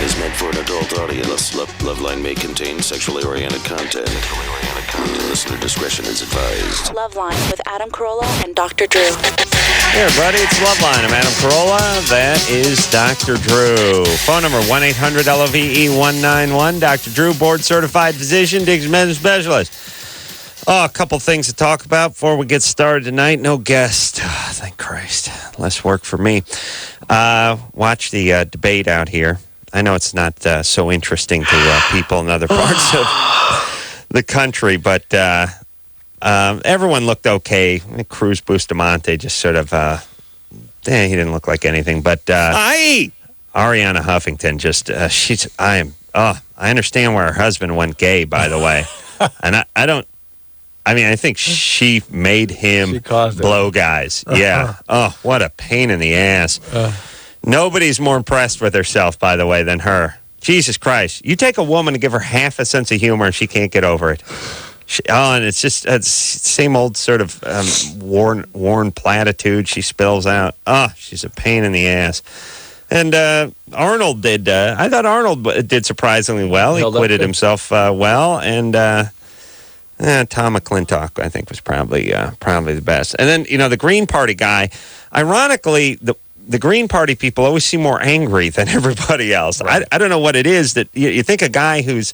is meant for an adult audience. LoveLine may contain sexually oriented content. Listener discretion is advised. LoveLine with Adam Carolla and Dr. Drew. Hey, everybody, it's LoveLine. I'm Adam Carolla. That is Dr. Drew. Phone number 1-800-LOVE-191. Dr. Drew, board-certified physician, digs men's specialist. Oh, a couple things to talk about before we get started tonight. No guest. Oh, thank Christ. Less work for me. Watch the debate out here. I know it's not so interesting to people in other parts of the country, but everyone looked okay. Cruz Bustamante just sort of, he didn't look like anything. But Ariana Huffington just, I understand where her husband went gay, by the way. And I think she made him blow guys. Yeah. Oh, what a pain in the ass. Nobody's more impressed with herself, by the way, than her. Jesus Christ. You take a woman and give her half a sense of humor and she can't get over it. And it's just same old sort of worn platitude she spills out. Oh, she's a pain in the ass. And Arnold did, I thought Arnold did surprisingly well. He acquitted himself well. And Tom McClintock, I think, was probably the best. And then, the Green Party guy, ironically, the Green Party people always seem more angry than everybody else. Right. I don't know what it is that you think a guy who's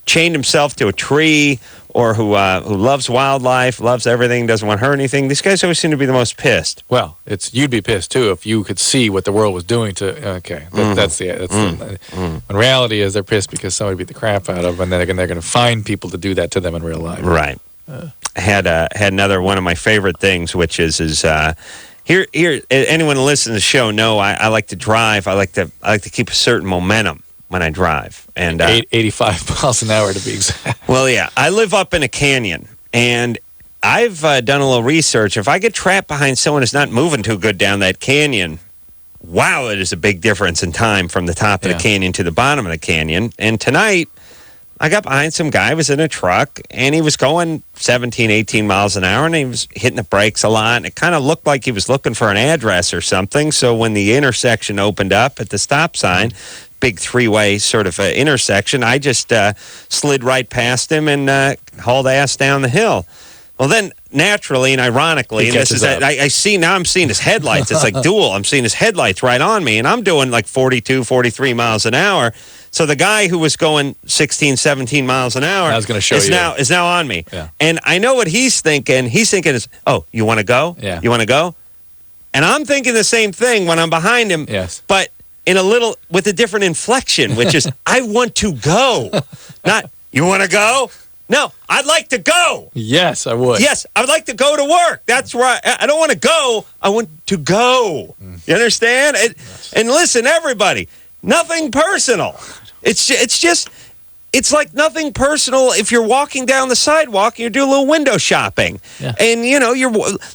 chained himself to a tree or who loves wildlife, loves everything, doesn't want to hurt anything. These guys always seem to be the most pissed. Well, you'd be pissed too if you could see what the world was doing to. Okay, in reality is they're pissed because somebody beat the crap out of them, and then they're going to find people to do that to them in real life. Right. Had another one of my favorite things, which is here. Anyone who listens to the show know I like to drive. I like to keep a certain momentum when I drive, and 85 miles an hour to be exact. Well, yeah, I live up in a canyon, and I've done a little research. If I get trapped behind someone who's not moving too good down that canyon, wow, it is a big difference in time from the top of the canyon to the bottom of the canyon. And tonight, I got behind some guy who was in a truck, and he was going 17, 18 miles an hour, and he was hitting the brakes a lot, and it kind of looked like he was looking for an address or something. So when the intersection opened up at the stop sign, big three-way sort of intersection, I just slid right past him and hauled ass down the hill. Well, then, naturally and ironically, and this is I'm seeing his headlights. It's like dual. I'm seeing his headlights right on me, and I'm doing like 42, 43 miles an hour. So the guy who was going 16, 17 miles an hour is now on me. Yeah. And I know what he's thinking. He's thinking is, oh, you want to go? Yeah. You want to go? And I'm thinking the same thing when I'm behind him. Yes. But with a different inflection, which is, I want to go. Not, you want to go? No, I'd like to go. Yes, I would. Yes, I would like to go to work. That's right. I don't want to go. I want to go. You understand? And listen, everybody, nothing personal. It's like nothing personal if you're walking down the sidewalk and you're doing a little window shopping. Yeah. And,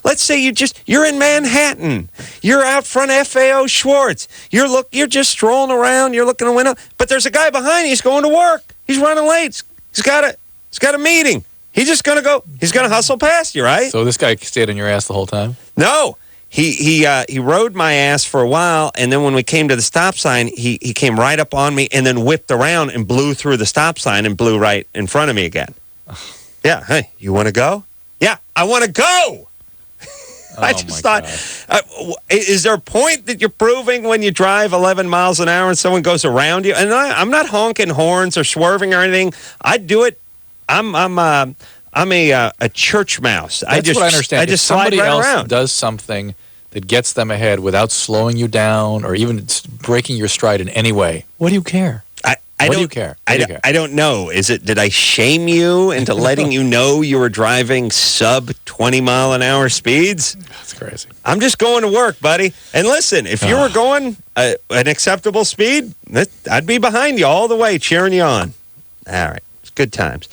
let's say you're in Manhattan. You're out front of FAO Schwartz. You're just strolling around. You're looking in the window. But there's a guy behind you. He's going to work. He's running late. He's got a meeting. He's just going to go. He's going to hustle past you, right? So this guy stayed on your ass the whole time? No. He rode my ass for a while, and then when we came to the stop sign, he came right up on me and then whipped around and blew through the stop sign and blew right in front of me again. Yeah, hey, you want to go? Yeah, I want to go. I just thought, is there a point that you're proving when you drive 11 miles an hour and someone goes around you? And I'm not honking horns or swerving or anything. I do it. I'm a church mouse. That's what I understand. I just slide right else around. Does something that gets them ahead without slowing you down or even breaking your stride in any way. What do you care? What do you care? I don't know. Did I shame you into letting you know you were driving sub 20 mile an hour speeds? That's crazy. I'm just going to work, buddy. And listen, if you were going an acceptable speed, I'd be behind you all the way, cheering you on. All right. It's good times.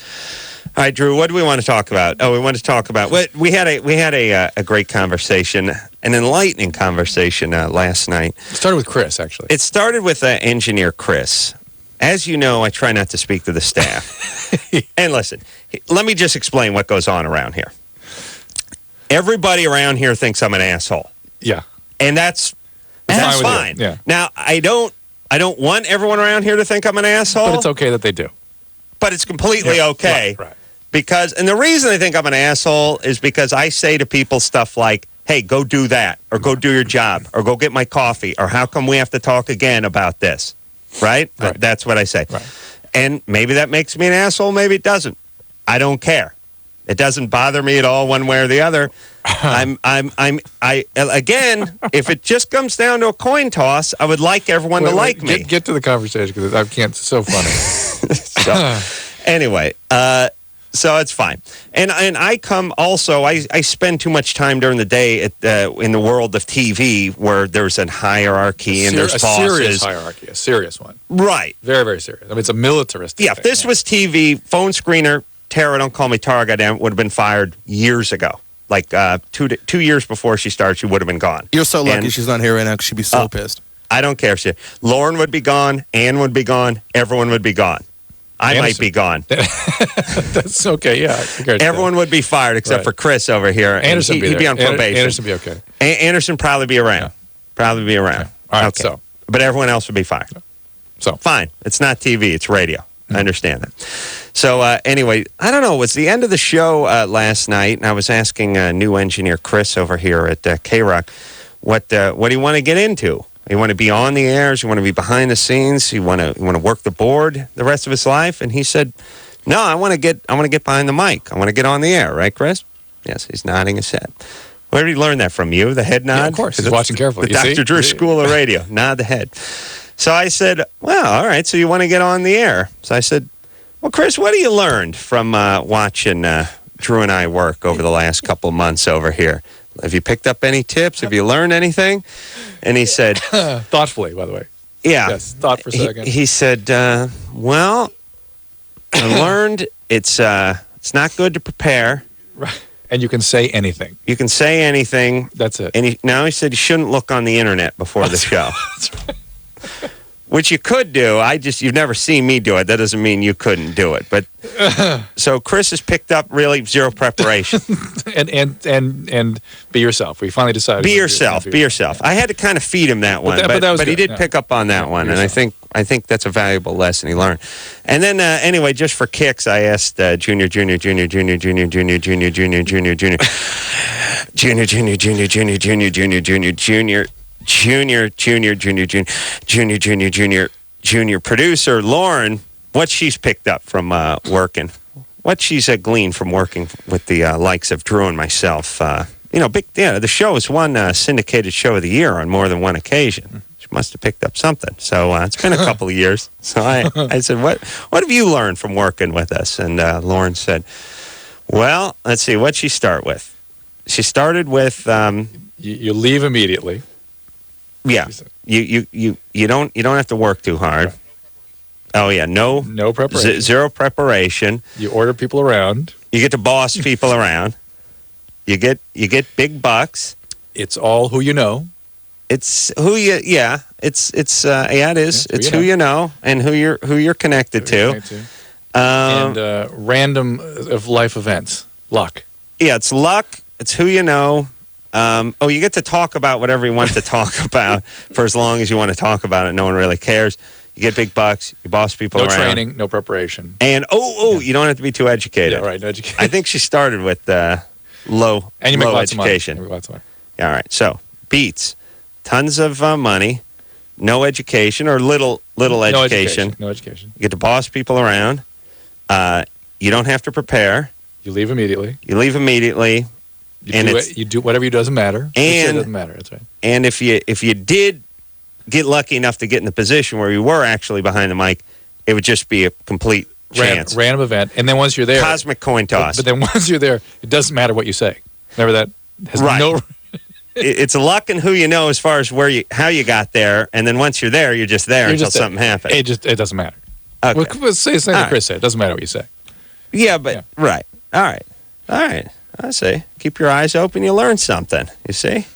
All right, Drew, what do we want to talk about? Oh, we want to talk about we had a great conversation, an enlightening conversation last night. It started with Chris, actually. It started with engineer Chris. As you know, I try not to speak to the staff. And listen, let me just explain what goes on around here. Everybody around here thinks I'm an asshole. Yeah. And that's fine. Yeah. Now, I don't I don't want everyone around here to think I'm an asshole. But it's okay that they do. But it's completely okay. Right. Because, and the reason they think I'm an asshole is because I say to people stuff like, hey, go do that, or go do your job, or go get my coffee, or how come we have to talk again about this? Right? That's what I say. Right. And maybe that makes me an asshole, maybe it doesn't. I don't care. It doesn't bother me at all one way or the other. Again, if it just comes down to a coin toss, I would like everyone to like me. Get to the conversation because I can't. It's so funny. So, anyway, so it's fine. And I come also, I spend too much time during the day in the world of TV where there's a hierarchy and there's bosses. A serious hierarchy, a serious one. Right. Very, very serious. I mean, it's a militaristic thing. If this was TV, phone screener, Tara, don't call me Tara, goddamn, would have been fired years ago. Like 2 years before she started, she would have been gone. You're so lucky she's not here right now because she'd be so pissed. I don't care if Lauren would be gone, Ann would be gone, everyone would be gone. I might be gone. That's okay, yeah. Everyone would be fired except for Chris over here. Anderson he'd be on probation. Anderson would be okay. Anderson probably be around. Yeah. Probably be around. Okay. All right, okay. so. But everyone else would be fired. So. Fine. It's not TV. It's radio. I understand that. So anyway, I don't know. It was the end of the show last night, and I was asking new engineer Chris over here at KNRK, what do you want to get into? You want to be on the air? You want to be behind the scenes? You want to work the board the rest of his life? And he said, "No, I want to get behind the mic. I want to get on the air." Right, Chris? Yes, he's nodding his head. Where did he learn that from? You, the head nod? Yeah, of course. He's watching carefully. The Dr. Drew School of Radio. Nod the head. So I said, "Well, all right. So you want to get on the air?" So I said, "Well, Chris, what have you learned from watching Drew and I work over the last couple of months over here? Have you picked up any tips? Have you learned anything?" And he said, thoughtfully, by the way. Yeah. Yes, thought for a second. He said, well, I learned it's not good to prepare. Right. And you can say anything. You can say anything. That's it. And he said you shouldn't look on the internet before the show. That's right. Which you could do. You've never seen me do it. That doesn't mean you couldn't do it. But so Chris has picked up really zero preparation. and be yourself. We finally decided. Be yourself. I had to kind of feed him that one, but he did pick up on that one, and I think that's a valuable lesson he learned. And then anyway, just for kicks, I asked Junior, junior producer Lauren, what she's picked up from working, what she's gleaned from working with the likes of Drew and myself. The show has won syndicated show of the year on more than one occasion. She must have picked up something. So it's been a couple of years. So I said, what have you learned from working with us? And Lauren said, well, let's see, what'd she start with? She started with you leave immediately. Yeah, you don't have to work too hard. Right. Oh yeah, no preparation, zero preparation. You order people around. You get to boss people around. You get big bucks. It's all who you know. It's who you it is. It's who you know and who you're connected to. And random of life events, luck. Yeah, it's luck. It's who you know. You get to talk about whatever you want to talk about for as long as you want to talk about it. No one really cares. You get big bucks. You boss people around. No training, no preparation. And, you don't have to be too educated. Yeah, right, no education. I think she started with low education. And you make lots of money. Yeah, all right. So, beats. Tons of money. No education or little education. No education. You get to boss people around. You don't have to prepare. You leave immediately. You do whatever you doesn't matter. And it doesn't matter. That's right. And if you did get lucky enough to get in the position where you were actually behind the mic, it would just be a complete chance. Random event. And then once you're there, cosmic coin toss. But then once you're there, it doesn't matter what you say. Remember that? Right. It's luck and who you know as far as how you got there, and then once you're there, you're just there until something happens. It doesn't matter. Okay. Well, let's say the same thing Chris said. It doesn't matter what you say. Yeah, but right. All right. I see. Keep your eyes open. You learn something. You see?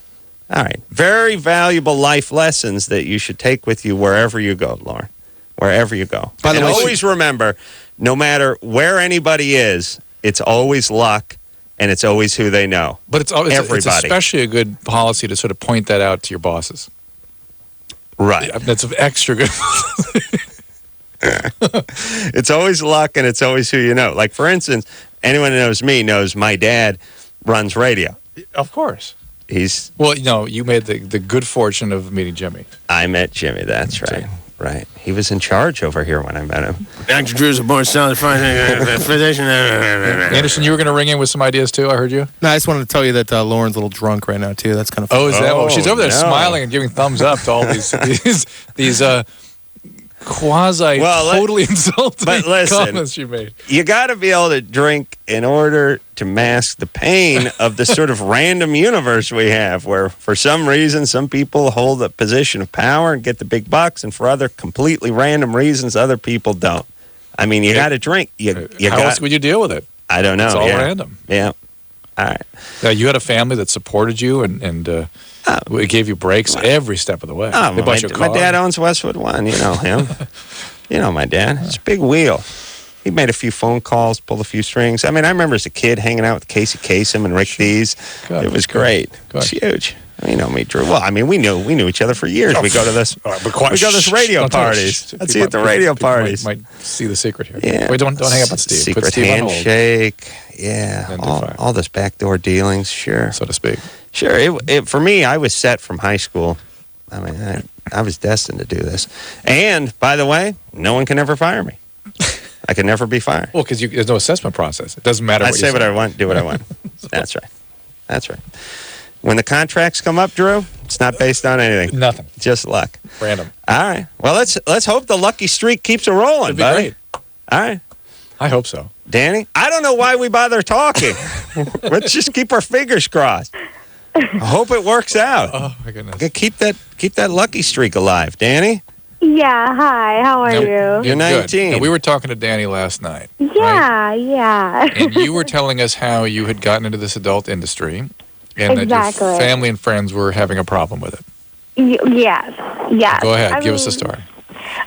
All right. Very valuable life lessons that you should take with you wherever you go, Lauren. Wherever you go. By the way, always remember, no matter where anybody is, it's always luck, and it's always who they know. But it's especially a good policy to sort of point that out to your bosses. Right. That's extra good. It's always luck, and it's always who you know. Like, for instance, anyone who knows me knows my dad runs radio. Of course. He's Well, you made the good fortune of meeting Jimmy. I met Jimmy. That's right. Right. He was in charge over here when I met him. Dr. Drew's a born solid physician. Anderson, you were going to ring in with some ideas too. I heard you. No, I just wanted to tell you that Lauren's a little drunk right now too. That's kind of funny. Oh, is that? She's over there no. smiling and giving thumbs up to all these quasi totally insulting but listen, comments she made. You got to be able to drink in order to mask the pain of the sort of random universe we have, where for some reason some people hold a position of power and get the big bucks, and for other completely random reasons other people don't. I mean, you got to drink. How else would you deal with it? I don't know. It's all random. Yeah. All right. Now, you had a family that supported you and it gave you breaks every step of the way. Oh, They bought you a car. my dad owns Westwood One. You know him. You know my dad. It's a big wheel. He made a few phone calls, pulled a few strings. I mean, I remember as a kid hanging out with Casey Kasem and Rick Dees. It was great. It's huge. You know me, Drew. Well, I mean, we knew each other for years. We go to this. We go to this radio parties. Let's see at the radio parties. Might see the secret here. Yeah. Wait, don't hang up on Steve. Secret Put Steve handshake. Yeah. All those backdoor dealings. Sure. So to speak. Sure. For me, I was set from high school. I mean, I was destined to do this. And by the way, no one can ever fire me. I can never be fired. Well, because there's no assessment process. It doesn't matter. I say what I want, do what I want. That's right. That's right. When the contracts come up, Drew, it's not based on anything. Nothing. Just luck. Random. All right. Well, let's hope the lucky streak keeps a rolling, It'd be buddy. great. All right. I hope so. Danny, I don't know why we bother talking. Let's just keep our fingers crossed. I hope it works out. Oh my goodness. Keep that lucky streak alive, Danny. Yeah, hi, how are you? You're 19. Now, we were talking to Danny last night. Yeah, yeah. And you were telling us how you had gotten into this adult industry and that Exactly. your family and friends were having a problem with it. Yes. Go ahead. Give us a story.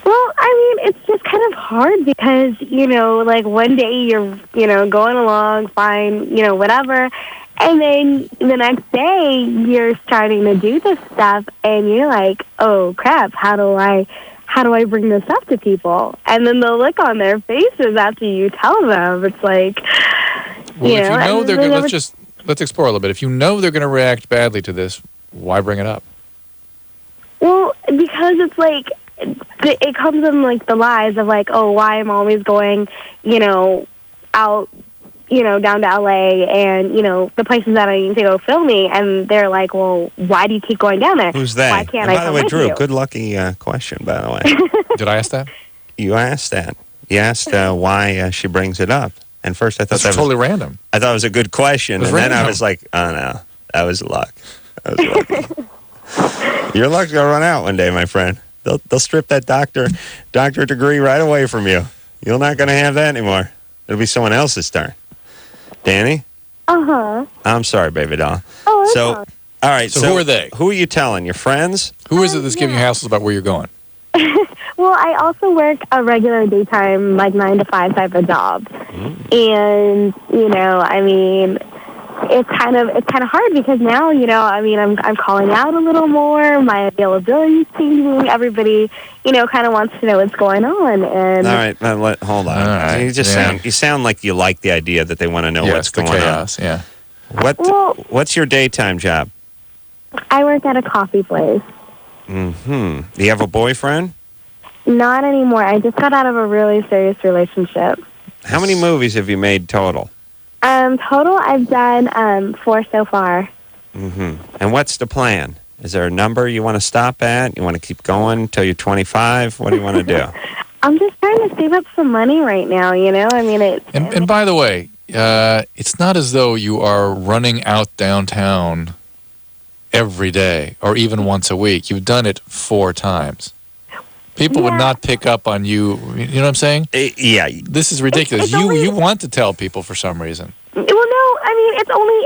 Well, I mean, it's just kind of hard because, like one day you're, going along fine, whatever. And then the next day you're starting to do this stuff and you're like, oh crap, how do I bring this up to people? And then the look on their faces after you tell them, it's like, Well, if you know they're going to, let's explore a little bit. If you know they're going to react badly to this, why bring it up? Well, because it's like, it comes in like the lies of like, oh, why I'm always going, out, down to LA and, the places that I need to go filming. And they're like, well, why do you keep going down there? Who's that? Why can't and I by the come way, with Drew, you? good lucky question, by the way. Did I ask that? You asked that. You asked why she brings it up. And first I thought That's that totally random. I thought it was a good question. It was And then I random. was like, oh no, that was luck. That was lucky. Your luck's going to run out one day, my friend. They'll strip that doctorate degree right away from you. You're not going to have that anymore. It'll be someone else's turn. Danny? Uh-huh. I'm sorry, baby doll. Oh, it's So, fine. all right. So who are they? Who are you telling? Your friends? Who is it that's giving you hassles about where you're going? Well, I also work a regular daytime, like 9 to 5 type of job. And, I mean, it's kind of hard because now, I'm calling out a little more. My availability is changing. Everybody, kind of wants to know what's going on. And All right. Hold on. All right, You sound like you like the idea that they want to know what's the going chaos, yeah. on. Well- What's your daytime job? I work at a coffee place. Do you have a boyfriend? Not anymore. I just got out of a really serious relationship. How many movies have you made total? Total, I've done 4 so far. And what's the plan? Is there a number you want to stop at? You want to keep going until you're 25? What do you want to do? I'm just trying to save up some money right now, I mean, it's... And by the way, it's not as though you are running out downtown every day or even once a week. You've done it 4 times. People would not pick up on you. You know what I'm saying? Yeah. This is ridiculous. You want to tell people for some reson. Well, no, I mean,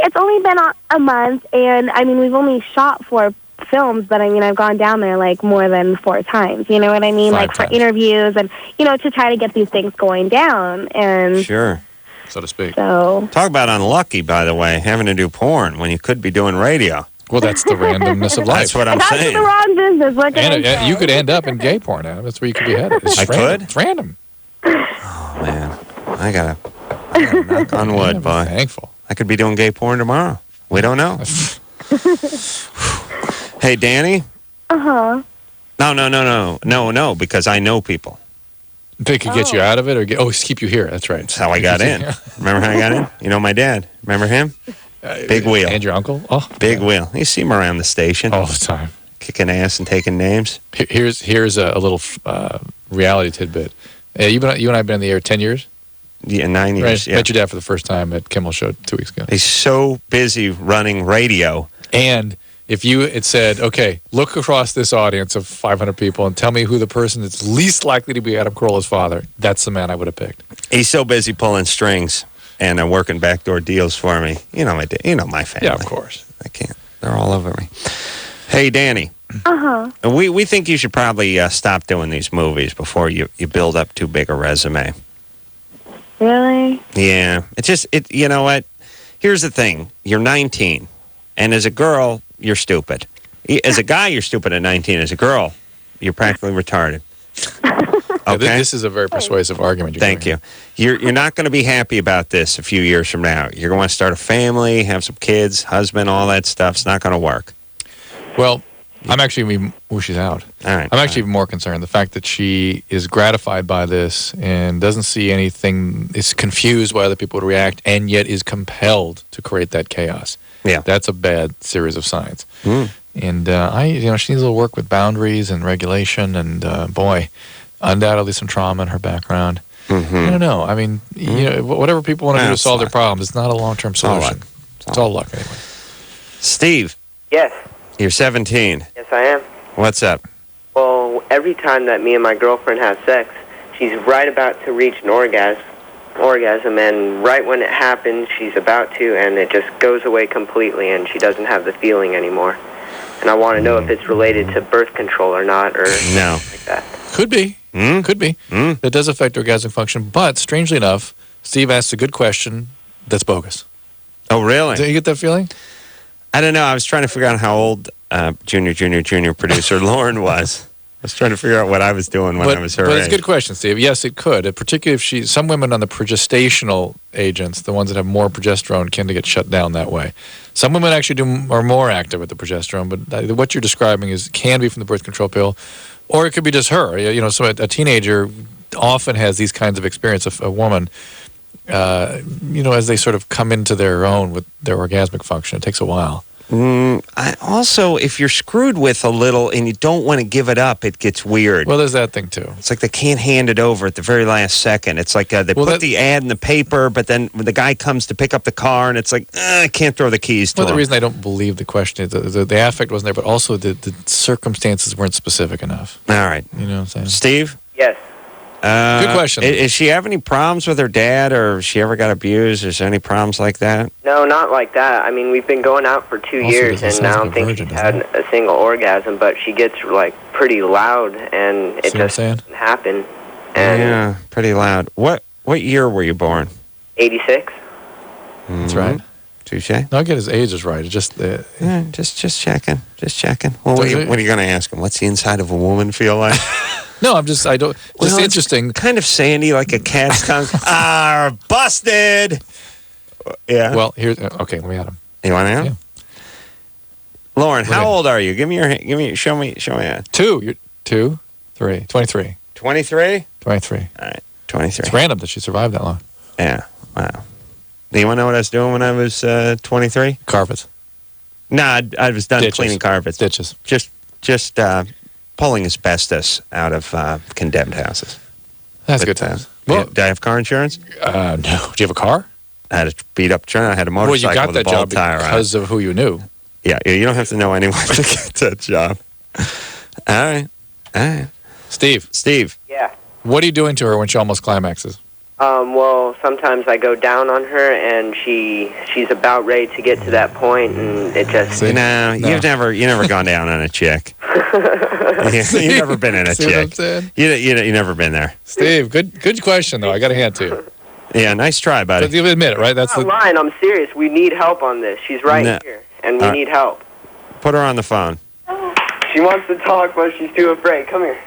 it's only been a month, and, I mean, we've only shot 4 films, but, I mean, I've gone down there, like, more than 4 times, you know what I mean? 5 like, times. for interviews and, to try to get these things going down, and Sure. So to speak. so... Talk about unlucky, by the way, having to do porn when you could be doing radio. Well, that's the randomness of life. That's what I I'm got to saying. the wrong business. What can I And say? you could end up in gay porn, Adam. That's where you could be headed. It's I random. could? It's random. Oh, man. I gotta knock on wood, Yeah, boy. be thankful. I could be doing gay porn tomorrow. We don't know. Hey, Danny? Uh-huh. No, because I know people. They could get you out of it or keep you here. That's right. That's how I got in. Remember how I got in? You know my dad. Remember him? Big wheel. And your uncle? Oh, Big wheel. You see him around the station. all the time. Kicking ass and taking names. Here's a little reality tidbit. You and I have been in the air 10 years? Yeah, 9 years. Right. Yeah. Met your dad for the first time at Kimmel Show 2 weeks ago. He's so busy running radio. And if you had said, okay, look across this audience of 500 people and tell me who the person that's least likely to be Adam Carolla's father, that's the man I would have picked. He's so busy pulling strings and working backdoor deals for me. You know my family. Yeah, of course. I can't. They're all over me. Hey, Danny. Uh-huh. We think you should probably stop doing these movies before you build up too big a resume. Really? Yeah. You know what? Here's the thing. You're 19. And as a girl, you're stupid. As a guy, you're stupid at 19. As a girl, you're practically retarded. Yeah, Okay? this is a very persuasive argument. Thank you. You're not going to be happy about this a few years from now. You're going to want to start a family, have some kids, husband, all that stuff. It's not going to work. Well, I'm actually, she's out. All right. I'm actually even more concerned. The fact that she is gratified by this and doesn't see anything, is confused why other people would react, and yet is compelled to create that chaos. Yeah. That's a bad series of signs. Mm. And she needs a little work with boundaries and regulation, and boy, undoubtedly some trauma in her background. Mm-hmm. I don't know. I mean, whatever people want to do to That's solve their luck. problems, it's not a long-term all luck. solution. It's all luck anyway. Steve, Yes, you're 17. yes I am. What's up? Well, every time that me and my girlfriend have sex, she's right about to reach an orgasm, and right when it happens, she's about to, and it just goes away completely, and she doesn't have the feeling anymore. And I want to know if it's related to birth control or not, or No. like that. Could be. Mm? Could be. Mm? It does affect orgasmic function, but strangely enough, Steve asked a good question that's bogus. Oh, really? Do you get that feeling? I don't know. I was trying to figure out how old junior producer Lauren was. I was trying to figure out what I was doing when I was her But age. it's a good question, Steve. Yes, it could. Particularly if some women on the progestational agents, the ones that have more progesterone, tend to get shut down that way. Some women actually are more active with the progesterone, but what you're describing can be from the birth control pill, or it could be just her. So a teenager often has these kinds of experience. A woman, as they sort of come into their own with their orgasmic function, it takes a while. Also, if you're screwed with a little and you don't want to give it up, it gets weird. Well, there's that thing too. It's like they can't hand it over at the very last second. It's like they put the ad in the paper, but then when the guy comes to pick up the car, and it's like, I can't throw the keys to Well, him. the reason I don't believe the question is the affect wasn't there, but also the circumstances weren't specific enough. All right. You know what I'm saying? Steve? Yes. Good question. Does she have any problems with her dad, or has she ever got abused? Is there any problems like that? No, not like that. I mean, we've been going out for 2 Also years, doesn't and I sound don't like a think virgin, she's had doesn't a single orgasm, but she gets, pretty loud, and it See what I'm just saying? doesn't happen. And Yeah, pretty loud. What year were you born? 86? That's right. Touche. No, I get his age is right. It's just Yeah, just checking. Just checking. Well, what Does are it- you going to ask him? What's the inside of a woman feel like? no. I don't. Well, Just it's interesting. kind of sandy, like a cat's tongue. Busted. Yeah. Well, here's okay. Let me add him. You want to know? Yeah. Lauren, how Okay. old are you? Show me that. 2. You're 2, 3, 23, 23? 23. All right, 23. It's random that she survived that long. Yeah, wow. Do you want to know what I was doing when I was 23? Carpets, No, I was done Ditches. cleaning carpets. ditches. Just pulling asbestos out of condemned houses. That's But, good times. yeah, Well, did I have car insurance? no. Do you have a car? I had a beat up truck. I had a Well, motorcycle you got with a that bald job tire on it. because of who you knew. Yeah, you don't have to know anyone to get that job. All right. Steve. Yeah. What are you doing to her when she almost climaxes? Well, sometimes I go down on her, and she's about ready to get to that point, and it just... See? No, No. you've never gone down on a chick. You've never been in a See what I'm chick. saying? You never been there. Steve, good question though. I got a hand to you. Yeah, nice try, But buddy. you admit it, right? That's I'm not lying. I'm serious. We need help on this. She's right No. here, and we need help. Put her on the phone. She wants to talk, but she's too afraid. Come here.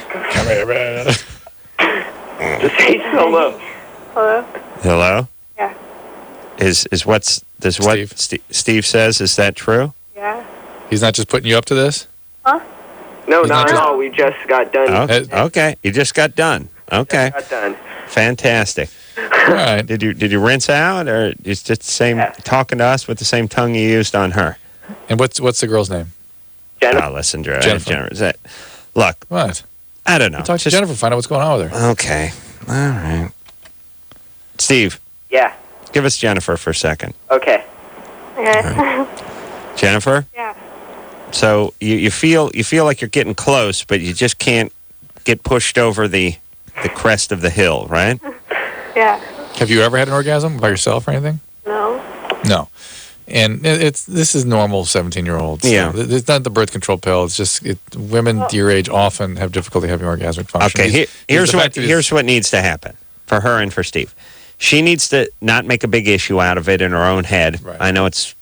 Come here, man. Just say hello. Hello? Hello? Yeah. Is what Steve says, is that true? Yeah. He's not just putting you up to this? Huh? No, He's not not at just- all. We just got done. Okay. You just got done. Okay. Just got done. Fantastic. All right. Did you rinse out, or is it the same talking to us with the same tongue you used on her? And what's the girl's name? Jennifer. Oh, listen, Jennifer. Look, What? I don't know. Talk to Jennifer. Find out what's going on with her. Okay. All right. Steve, Yeah. give us Jennifer for a second. Okay. Okay. Jennifer? Yeah. So you feel like you're getting close, but you just can't get pushed over the crest of the hill, right? Yeah. Have you ever had an orgasm by yourself or anything? No. No. And this is normal 17-year-olds. Yeah. It's not the birth control pill. It's just women your age often have difficulty having orgasmic function. Okay, here's here's what needs to happen for her and for Steve. She needs to not make a big issue out of it in her own head. Right. I know it's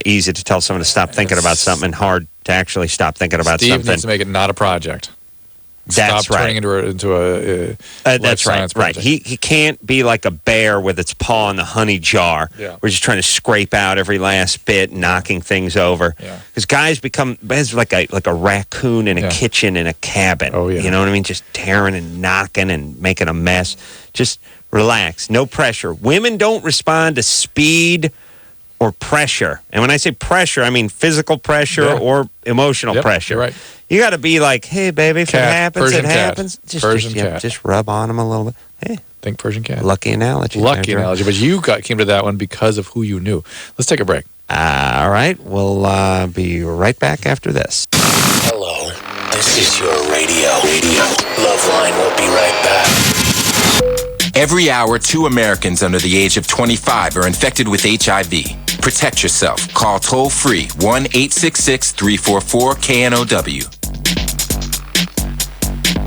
easy to tell someone to stop thinking about something and hard to actually stop thinking about Steve something. needs to make it not a project. That's Stop right. turning into a That's life right. science Right. project. He can't be like a bear with its paw in the honey jar. Yeah. We're just trying to scrape out every last bit, knocking things over. Yeah. Because guys become like a raccoon in a Yeah. kitchen in a cabin. Oh, yeah. You know what I mean? Just tearing and knocking and making a mess. Just relax. No pressure. Women don't respond to speed or pressure. And when I say pressure, I mean physical pressure Yeah. or emotional Yep, pressure. you're right. You got to be like, hey, baby, if Cat, it happens, Persian it cat. happens. Persian cat. Just rub on them a little bit. Hey, Think Persian cat. lucky analogy. Lucky there, Drew. analogy, but you came to that one because of who you knew. Let's take a break. All right. We'll be right back after this. Hello, this is your radio. LoveLine will be right back. Every hour, 2 Americans under the age of 25 are infected with HIV. Protect yourself. Call toll-free 1-866-344-KNOW.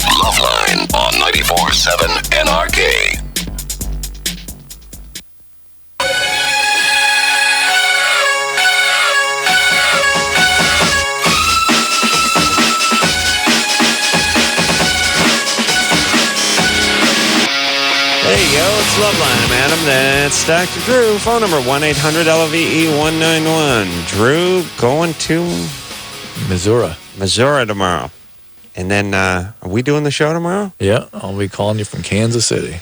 LoveLine on 94.7 NRK. There you go. It's Loveline. I'm Adam. That's Dr. Drew. Phone number 1-800-LOVE-191. Drew going to Missouri tomorrow. And then, are we doing the show tomorrow? Yeah, I'll be calling you from Kansas City.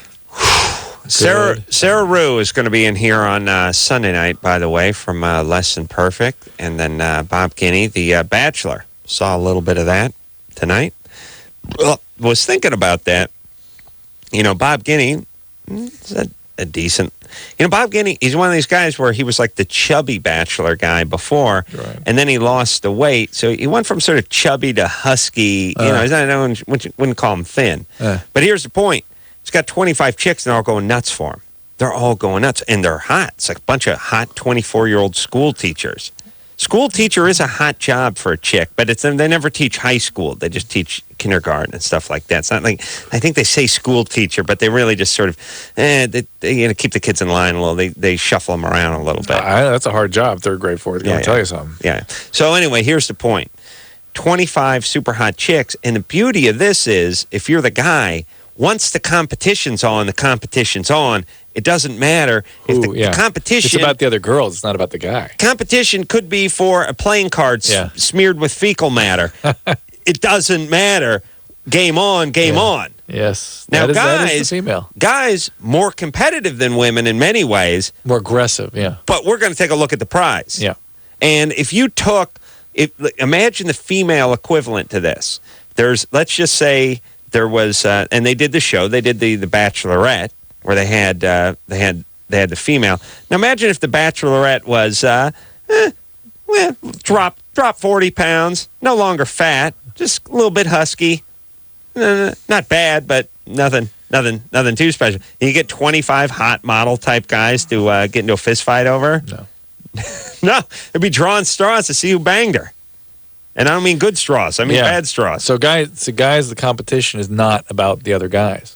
Sarah Rue is going to be in here on Sunday night, by the way, from Less Than Perfect. And then Bob Guinea, the Bachelor. Saw a little bit of that tonight. Well, was thinking about that. You know, Bob Guinea is a decent... You know, Bob Guinea, he's one of these guys where he was like the chubby Bachelor guy before, Right. and then he lost the weight. So he went from sort of chubby to husky. You know, he's not, I wouldn't call him thin. But here's the point. He's got 25 chicks, and they're all going nuts for him. They're all going nuts, and they're hot. It's like a bunch of hot 24-year-old school teachers. School teacher is a hot job for a chick, but they never teach high school. They just teach kindergarten and stuff like that. It's not like, I think they say school teacher, but they really just sort of, they keep the kids in line a little. They shuffle them around a little bit. That's a hard job, 3rd grade, 4th grade. Let me tell you something. Yeah. So anyway, here's the point. 25 super hot chicks, and the beauty of this is, if you're the guy, once the competition's on, the competition's on. It doesn't matter if the competition... It's about the other girls. It's not about the guy. Competition could be for a playing card smeared with fecal matter. It doesn't matter. Game on, game on. Yes. Now, that is the female. Guys, more competitive than women in many ways. More aggressive, yeah. But we're going to take a look at the prize. Yeah. And if you imagine the female equivalent to this. Let's just say there was, and they did the show. They did the Bachelorette, where they had the female. Now imagine if the Bachelorette was drop 40 pounds, no longer fat, just a little bit husky, not bad, but nothing too special. And you get 25 hot model type guys to get into a fist fight over. No, it'd be drawing straws to see who banged her. And I don't mean good straws. I mean bad straws. So guys, the competition is not about the other guys.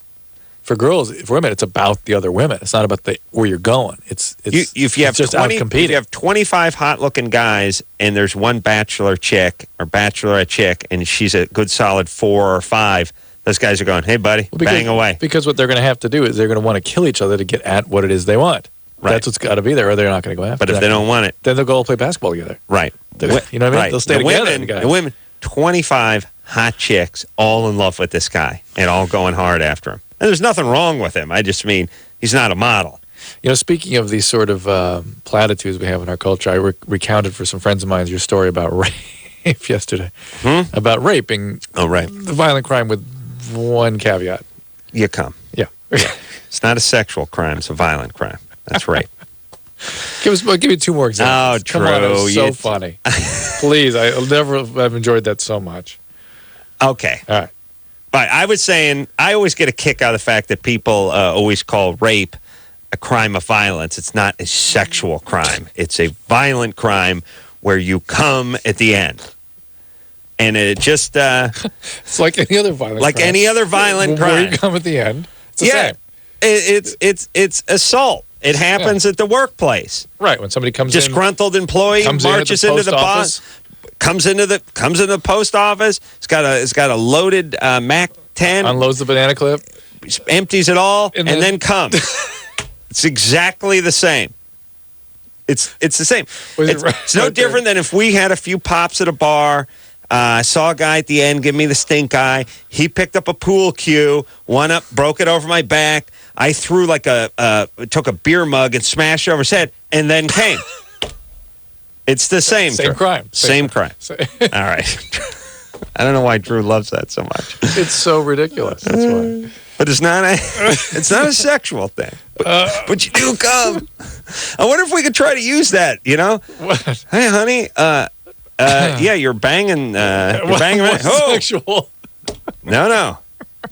For girls, for women, it's about the other women. It's not about where you're going. It's if you have just 20, out-competing. if you have 25 hot-looking guys and there's one bachelor chick or bachelorette chick and she's a good solid 4 or 5, those guys are going, hey, buddy, bang away. Because what they're going to have to do is they're going to want to kill each other to get at what it is they want. Right. That's what's got to be there, or they're not going to go after. But if they don't want it, then they'll go play basketball together. right. You know what I mean? Right. They'll stay together. The women, 25 hot chicks all in love with this guy and all going hard after him. And there's nothing wrong with him. I just mean he's not a model. You know, speaking of these sort of platitudes we have in our culture, I recounted for some friends of mine your story about rape yesterday. About raping. Oh, right. The violent crime with one caveat. You come. Yeah. It's not a sexual crime. It's a violent crime. That's rape. Give me 2 more examples. Oh, true. Come on, it was so funny. Please, I've enjoyed that so much. Okay. All right. But I was saying, I always get a kick out of the fact that people always call rape a crime of violence. It's not a sexual crime. It's a violent crime where you come at the end. And it just... it's like any other violent crime. Like any other violent crime. Where you come at the end. It's the same. It's assault. It happens at the workplace. Right, when somebody comes Disgruntled employee marches into the boss, comes into the post office. It's got a loaded Mac 10. Unloads the banana clip, empties it all, and then comes. It's exactly the same. It's the same. It's no different than if we had a few pops at a bar. I saw a guy at the end give me the stink eye. He picked up a pool cue, went up, broke it over my back. I threw took a beer mug and smashed it over his head, and then came. It's the same. Same crime. Same crime. All right. I don't know why Drew loves that so much. It's so ridiculous. That's why. But it's not a sexual thing. But you do come. I wonder if we could try to use that. You know? What? Hey, honey. Yeah, you're banging. You're banging. Sexual. No.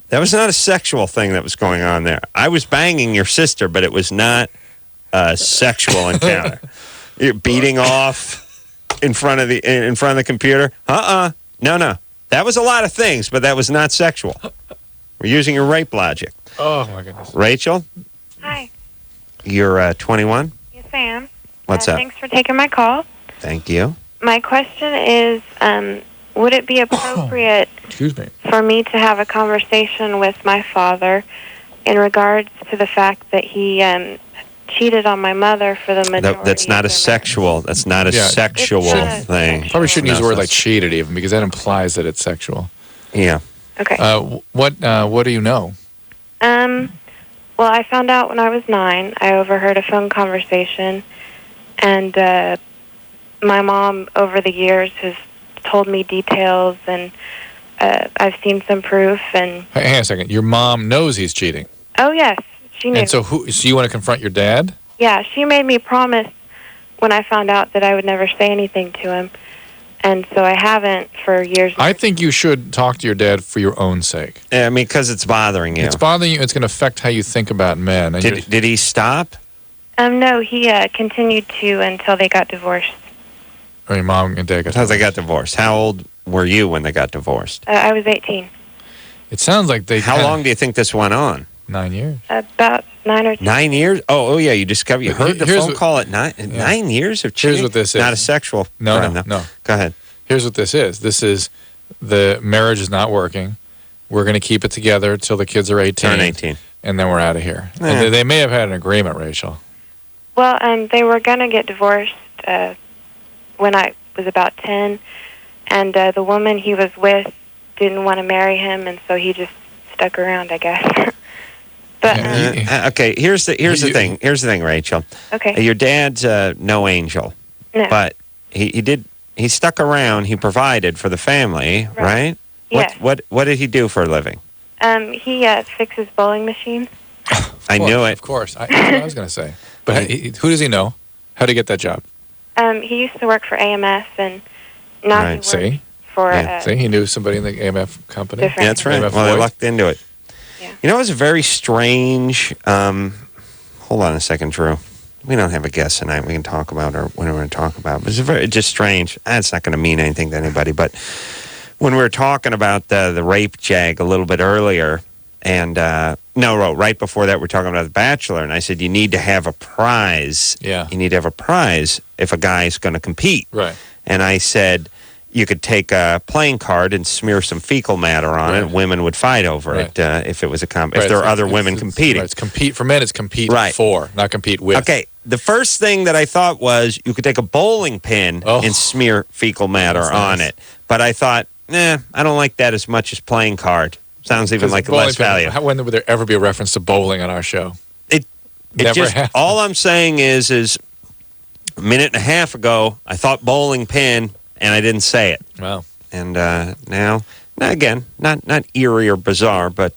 That was not a sexual thing that was going on there. I was banging your sister, but it was not a sexual encounter. You're beating off in front of the computer. No. That was a lot of things, but that was not sexual. We're using your rape logic. Oh my goodness. Rachel? Hi. You're 21? Yes, I am. What's up? Thanks for taking my call. Thank you. My question is, would it be appropriate for me to have a conversation with my father in regards to the fact that he cheated on my mother for the majority That's not a sexual. That's not a sexual thing. Probably shouldn't use the word like cheated even, because that implies that it's sexual. Yeah. Okay. What do you know? Well, I found out when I was 9. I overheard a phone conversation, and my mom, over the years, has told me details, and I've seen some proof. And hang on a second. Your mom knows he's cheating. Oh yes, she knew. And so, so you want to confront your dad? Yeah, she made me promise when I found out that I would never say anything to him, and so I haven't for years. I think you should talk to your dad for your own sake. Yeah, I mean, because it's bothering you. It's bothering you. It's going to affect how you think about men. And did he stop? No, he continued to until they got divorced. Or your mom and dad got divorced. How they got divorced? How old were you when they got divorced? I was 18. It sounds like they. How long do you think this went on? 9 years. About 9 or 10. 9 years? Oh yeah. You heard the phone call at 9. 9 years of cheating. Here's what this is. Not a sexual. No. Go ahead. Here's what this is. This is the marriage is not working. We're going to keep it together till the kids are 18. Turn 18. And then we're out of here. And they may have had an agreement, Rachel. Well, they were going to get divorced when I was about 10, and the woman he was with didn't want to marry him, and so he just stuck around, I guess. But okay, here's the thing. Here's the thing, Rachel. Okay. Your dad's no angel. No. But he stuck around, he provided for the family, right? Yes. What did he do for a living? He fixes bowling machines. I knew it. Of course. That's what I was going to say. But who does he know? How did he get that job? He used to work for AMS, and now he works for... See, he knew somebody in the AMF company. Yeah, that's right. AMF Well, they lucked into it. Yeah. You know, it was a very strange... hold on a second, Drew. We don't have a guest tonight. We can talk about or when we're going to talk about. But it's just strange. It's not going to mean anything to anybody. But when we were talking about the rape jag a little bit earlier, And right before that, we're talking about The Bachelor, and I said you need to have a prize. Yeah. You need to have a prize if a guy's going to compete. Right. And I said you could take a playing card and smear some fecal matter on it. Women would fight over it if it was if there are other women competing. It's compete for men. It's compete for, not compete with. Okay. The first thing that I thought was you could take a bowling pin and smear fecal matter on it. But I thought, I don't like that as much as playing card. Sounds even like less value. When would there ever be a reference to bowling on our show? It never happened. All I'm saying is a minute and a half ago, I thought bowling pin, and I didn't say it. Wow. And now, again, not eerie or bizarre, but...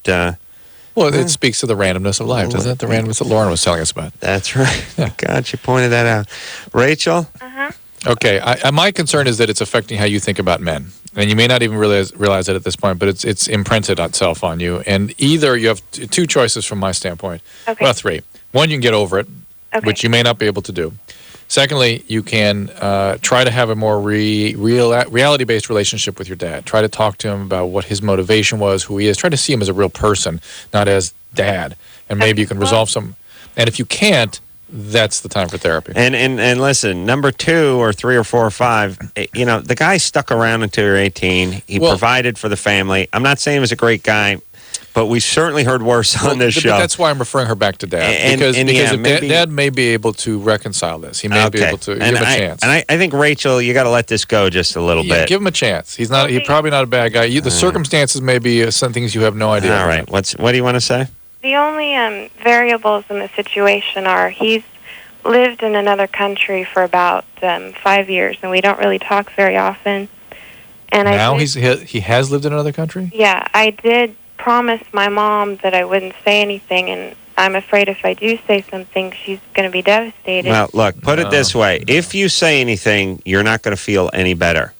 well, it speaks to the randomness of life, doesn't it? The randomness that Lauren was telling us about. That's right. God, you pointed that out. Rachel? Okay. My concern is that it's affecting how you think about men. And you may not even realize it at this point, but it's imprinted itself on you. And either you have two choices from my standpoint. Okay. Well, three. One, you can get over it, which you may not be able to do. Secondly, you can try to have a more reality-based relationship with your dad. Try to talk to him about what his motivation was, who he is. Try to see him as a real person, not as dad. And maybe you can resolve some. And if you can't, that's the time for therapy. And listen, number 2 or 3 or 4 or 5, the guy stuck around until you're 18. He provided for the family. I'm not saying he was a great guy, but we certainly heard worse on this show. But that's why I'm referring her back to Dad. Because Dad may be able to reconcile this. He may be able to give him a chance. And I think, Rachel, you got to let this go just a little bit. Give him a chance. He's probably not a bad guy. The circumstances may be some things you have no idea about. All right. What do you want to say? The only variables in the situation are he's lived in another country for about 5 years, and we don't really talk very often. And he has lived in another country? Yeah, I did promise my mom that I wouldn't say anything, and I'm afraid if I do say something, she's going to be devastated. Well, look, put it this way. If you say anything, you're not going to feel any better.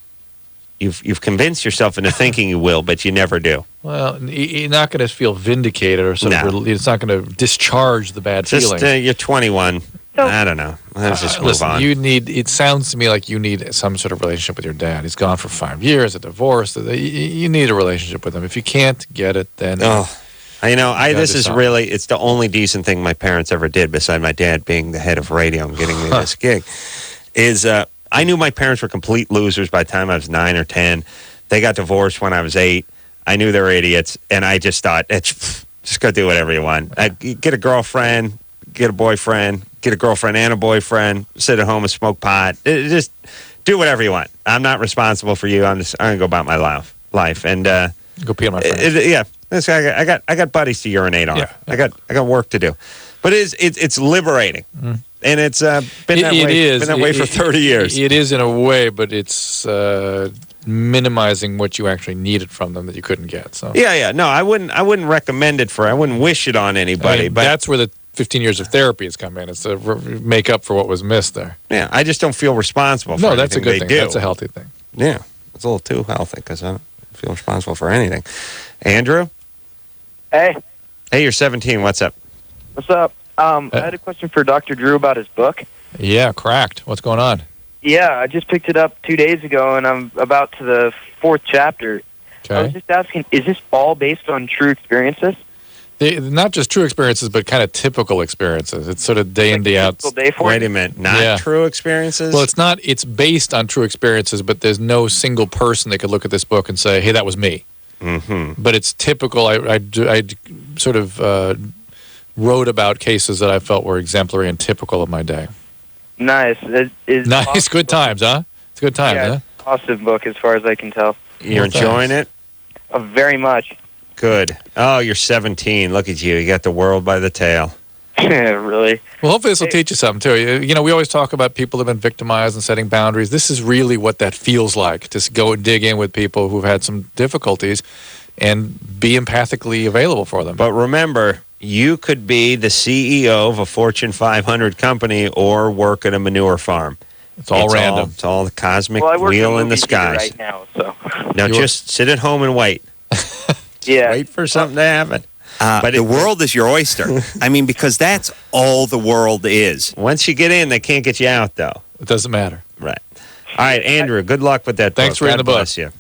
You've convinced yourself into thinking you will, but you never do. Well, you're not going to feel vindicated or it's not going to discharge the bad feeling. You're 21. I don't know. Let's just move on. It sounds to me like you need some sort of relationship with your dad. He's gone for 5 years, a divorce. You need a relationship with him. If you can't get it, then... it's the only decent thing my parents ever did, beside my dad being the head of radio and getting me this gig, is I knew my parents were complete losers by the time I was 9 or 10. They got divorced when I was 8. I knew they were idiots, and I just thought, just go do whatever you want. Get a girlfriend, get a boyfriend, get a girlfriend and a boyfriend, sit at home and smoke pot. Just do whatever you want. I'm not responsible for you. I'm going to go about my life. And go pee on my friends. I got buddies to urinate on. Yeah. I got work to do. But it's liberating. Mm. And it's been that way for 30 years. It is in a way, but it's minimizing what you actually needed from them that you couldn't get. So no, I wouldn't recommend it I wouldn't wish it on anybody. But that's where the 15 years of therapy has come in. It's to make up for what was missed there. Yeah, I just don't feel responsible for anything that's a good thing. Do. That's a healthy thing. Yeah, it's a little too healthy because I don't feel responsible for anything. Andrew? Hey, you're 17. What's up? What's up? I had a question for Dr. Drew about his book. Yeah, Cracked. What's going on? Yeah, I just picked it up 2 days ago, and I'm about to the 4th chapter. Okay. I was just asking, is this all based on true experiences? Not just true experiences, but kind of typical experiences. It's sort of day in, day out. Wait a minute. Not true experiences? Well, it's not. It's based on true experiences, but there's no single person that could look at this book and say, hey, that was me. Mm-hmm. But it's typical. I sort of wrote about cases that I felt were exemplary and typical of my day. Nice. Nice. Awesome. Good times, huh? It's good times, huh? Awesome book as far as I can tell. You're enjoying it? Very much. Good. Oh, you're 17. Look at you. You got the world by the tail. Really? Well, hopefully this will teach you something, too. We always talk about people who have been victimized and setting boundaries. This is really what that feels like, to go and dig in with people who've had some difficulties and be empathically available for them. But remember, you could be the CEO of a Fortune 500 company or work at a manure farm. It's all random. It's all the cosmic wheel in the skies. Right now, so. Now just sit at home and wait. Yeah. Wait for something to happen. But the world is your oyster. I mean, because that's all the world is. Once you get in, they can't get you out, though. It doesn't matter. Right. All right, Andrew, good luck with that Thanks book. for reading the book. Bless you.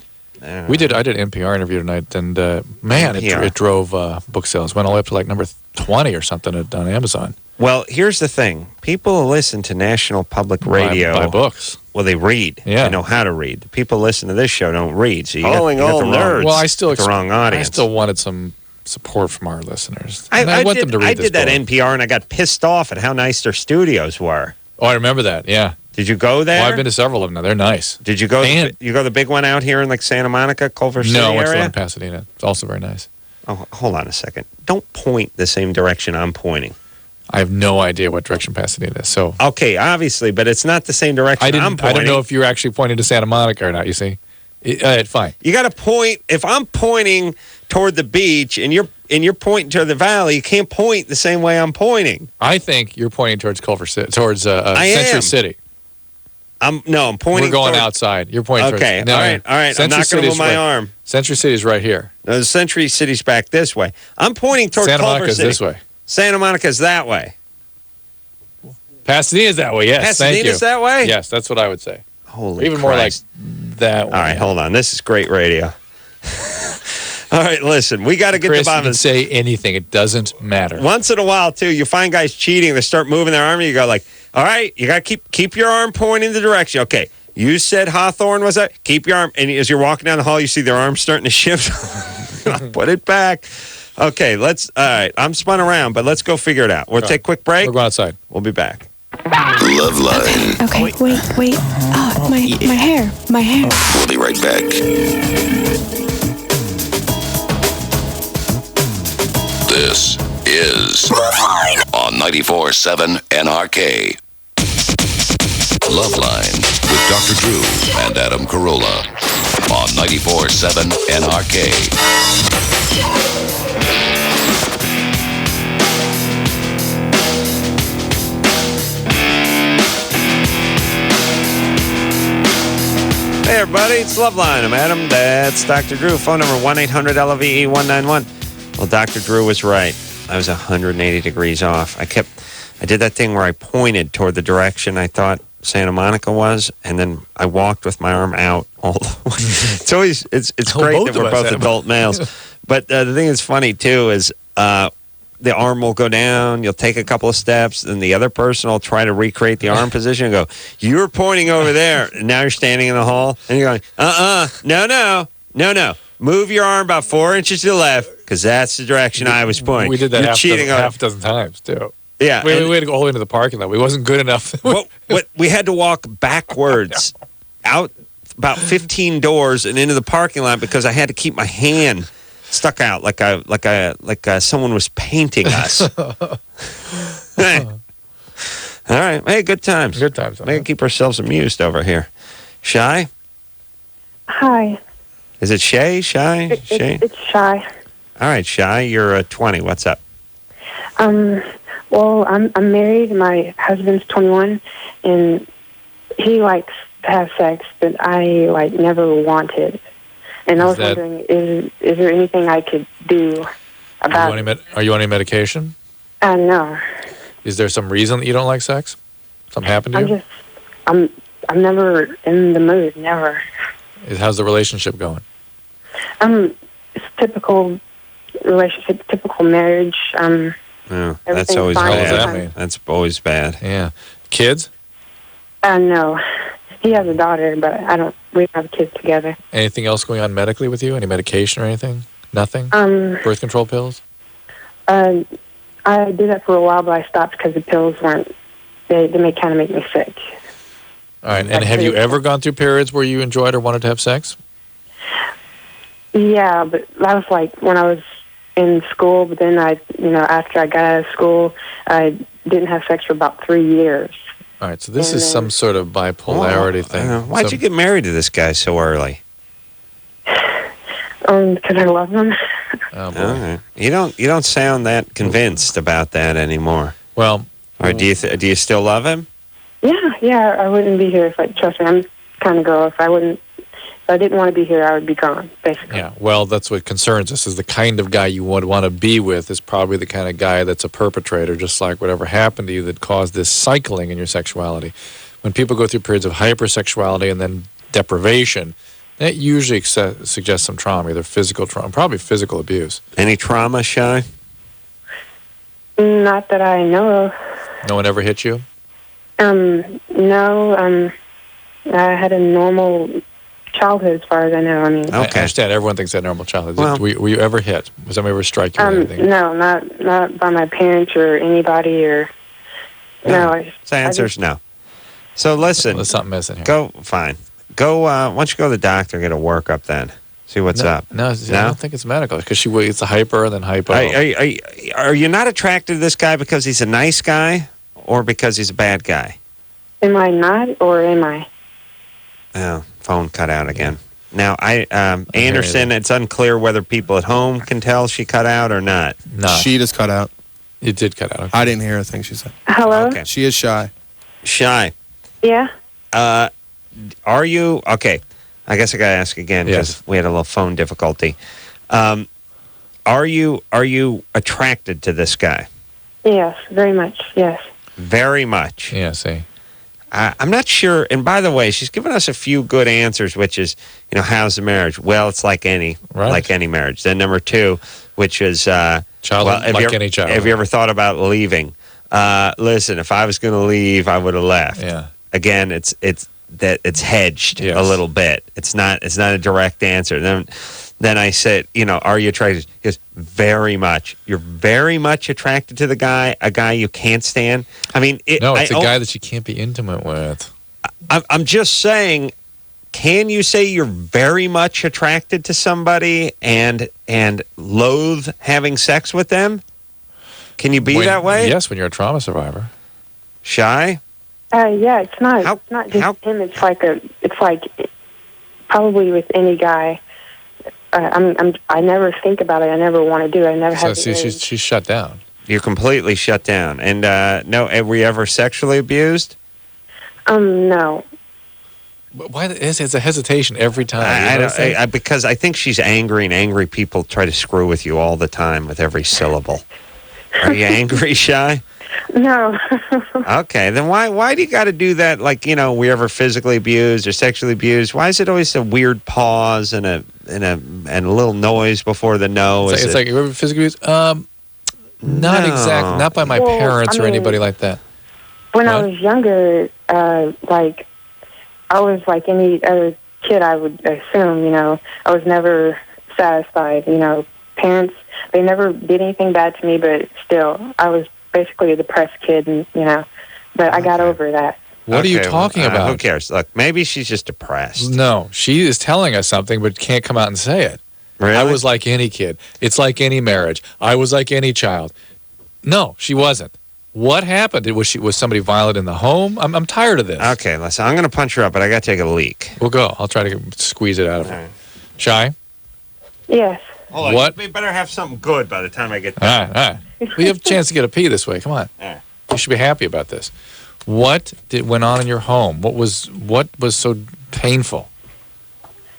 I did an NPR interview tonight, and man, it drove book sales. Went all the way up to like number 20 or something on Amazon. Well, here's the thing. People who listen to National Public Radio buy books. Well, they read. Yeah. They know how to read. The people who listen to this show don't read. So you Calling got all the nerds. wrong, Well, I still the wrong audience. I still wanted some support from our listeners. I want them to read I this did that book. NPR, and I got pissed off at how nice their studios were. Oh, I remember that. Yeah. Did you go there? Well, I've been to several of them now. They're nice. Did you go? You go the big one out here in like Santa Monica, Culver City No, I went to the area? one in Pasadena. It's also very nice. Oh, hold on a second. Don't point the same direction I'm pointing. I have no idea what direction Pasadena is. So okay, obviously, but it's not the same direction I'm pointing. I don't know if you're actually pointing to Santa Monica or not. You see, fine. You got to point. If I'm pointing toward the beach and you're pointing toward the valley, you can't point the same way I'm pointing. I think you're pointing towards Culver City, towards Century City. I'm pointing. We're going outside. You're pointing. Okay, towards, all right. Century I'm not going to move my arm. Century City's right here. No, Century City's back this way. I'm pointing toward Santa Culver Monica's City. this way. Santa Monica's that way. Pasadena's that way. Yes, thank you. Pasadena's that way. Yes, that's what I would say. Holy even Christ. more like that way. All right, hold on. This is great radio. All right, listen. We got to get Chris, the bottom. You can say anything. It doesn't matter. Once in a while, too, you find guys cheating. They start moving their arm. And you go like, all right, you got to keep your arm pointing the direction. Okay, you said Hawthorne was that. Keep your arm. And as you're walking down the hall, you see their arms starting to shift. Put it back. Okay, all right, I'm spun around, but let's go figure it out. We'll take a quick break. We'll go outside. We'll be back. LoveLine. Okay, wait. Oh, my hair. We'll be right back. This is LoveLine on 94.7 NRK. LoveLine with Dr. Drew and Adam Carolla on 94.7 NRK. Hey, everybody, it's LoveLine. I'm Adam. That's Dr. Drew. Phone number 1-800-LOVE-191. Well, Dr. Drew was right. I was 180 degrees off. I did that thing where I pointed toward the direction I thought Santa Monica was, and then I walked with my arm out all the way. It's great that we're both adult males. But the thing that's funny, too, is the arm will go down, you'll take a couple of steps, and the other person will try to recreate the arm position and go, you were pointing over there, and now you're standing in the hall, and you're going, no. Move your arm about 4 inches to the left, because that's the direction I was pointing. We did that half a dozen times, too. Yeah. We had to go all the way into the parking lot. We wasn't good enough. We had to walk backwards out about 15 doors and into the parking lot because I had to keep my hand stuck out like someone was painting us. Hey. All right. Hey, good times. Good times. We can keep ourselves amused over here. Shy? Hi. Is it Shay? Shy? Shay? It's Shy. All right, Shy. You're 20. What's up? Well, I'm married. My husband's 21, and he likes to have sex, but I never wanted. And I was wondering, is there anything I could do about it? Are you on any medication? No. Is there some reason that you don't like sex? Something happened to you? I'm never in the mood. Never. How's the relationship going? It's typical relationship, typical marriage. Yeah, that's always fine. bad. What does that mean? That's always bad. Yeah. Kids? No. He has a daughter, but we don't have kids together. Anything else going on medically with you? Any medication or anything? Nothing? Birth control pills? I did that for a while, but I stopped because the pills they may kind of make me sick. All right. And have you ever gone through periods where you enjoyed or wanted to have sex? Yeah, but that was when I was in school, but then after I got out of school, I didn't have sex for about 3 years. All right, so this is some sort of bipolarity thing. Why'd you get married to this guy so early? Because I love him. Oh, boy. Right. You don't sound that convinced about that anymore. Well, or do you still love him? Yeah, I wouldn't be here trust me, I'm the kind of girl, if I didn't want to be here, I would be gone, basically. Yeah, well, that's what concerns us, is the kind of guy you would want to be with is probably the kind of guy that's a perpetrator, just like whatever happened to you that caused this cycling in your sexuality. When people go through periods of hypersexuality and then deprivation, That usually suggests some trauma, either physical trauma, probably physical abuse. Any trauma, Shy? Not that I know of. No one ever hit you? No. I had a normal childhood, as far as I know. I mean, I understand. Everyone thinks that normal childhood. Well, were you ever hit? Was somebody ever strike you or anything? no, not by my parents or anybody or. No. The answer is no. So listen. There's something missing here. Go, fine. Go, why don't you go to the doctor and get a workup then? See what's up. No, I don't think it's medical because it's a hyper and then hypo. Are you not attracted to this guy because he's a nice guy or because he's a bad guy? Am I not or am I? Oh, phone cut out again. Now, Anderson, it's unclear whether people at home can tell she cut out or not. No. She just cut out. It did cut out. Okay. I didn't hear a thing she said. Hello? Okay. She is shy. Shy. Yeah? Are you... Okay. I guess I got to ask again because we had a little phone difficulty. Are you attracted to this guy? Yes, very much, yes. Very much. Yeah, see. I'm not sure. And by the way, she's given us a few good answers, which is, how's the marriage? Well, it's like any marriage. Then number 2, which is any child. Have you ever thought about leaving? Listen, if I was going to leave, I would have left. Yeah. Again, it's hedged a little bit. It's not a direct answer. Then I said, are you attracted? He goes, very much. You're very much attracted to the guy, a guy you can't stand. I mean, it's a guy that you can't be intimate with. I'm just saying, can you say you're very much attracted to somebody and loathe having sex with them? Can you be that way? Yes, when you're a trauma survivor. Shy? Yeah, it's not. It's not just him. It's like probably with any guy. I never think about it. I never want to do it. I never have. So she's shut down. You're completely shut down. And no, were you ever sexually abused? No. Why is a hesitation every time? Because I think she's angry, and angry people try to screw with you all the time with every syllable. Are you angry, Shy? No. Okay, then why do you got to do that? Like, were you ever physically abused or sexually abused? Why is it always a weird pause and a little noise before the no? It's like you ever physically abused? Not by my parents or anybody like that. When I was younger, like I was like any other kid, I would assume. I was never satisfied. Parents, they never did anything bad to me, but still, I was basically a depressed kid, and but I got over that. What are you talking about? Who cares? Look, maybe she's just depressed. No, she is telling us something, but can't come out and say it. Really? I was like any kid. It's like any marriage. I was like any child. No, she wasn't. What happened? Was somebody violent in the home? I'm tired of this. Okay, listen, I'm going to punch her up, but I got to take a leak. We'll go. I'll try to squeeze it out of her. Right. Shy? Yes. Hold on. What? We better have something good by the time I get there. All right. We have a chance to get a pee this way. Come on. All right. You should be happy about this. What went on in your home? What was so painful?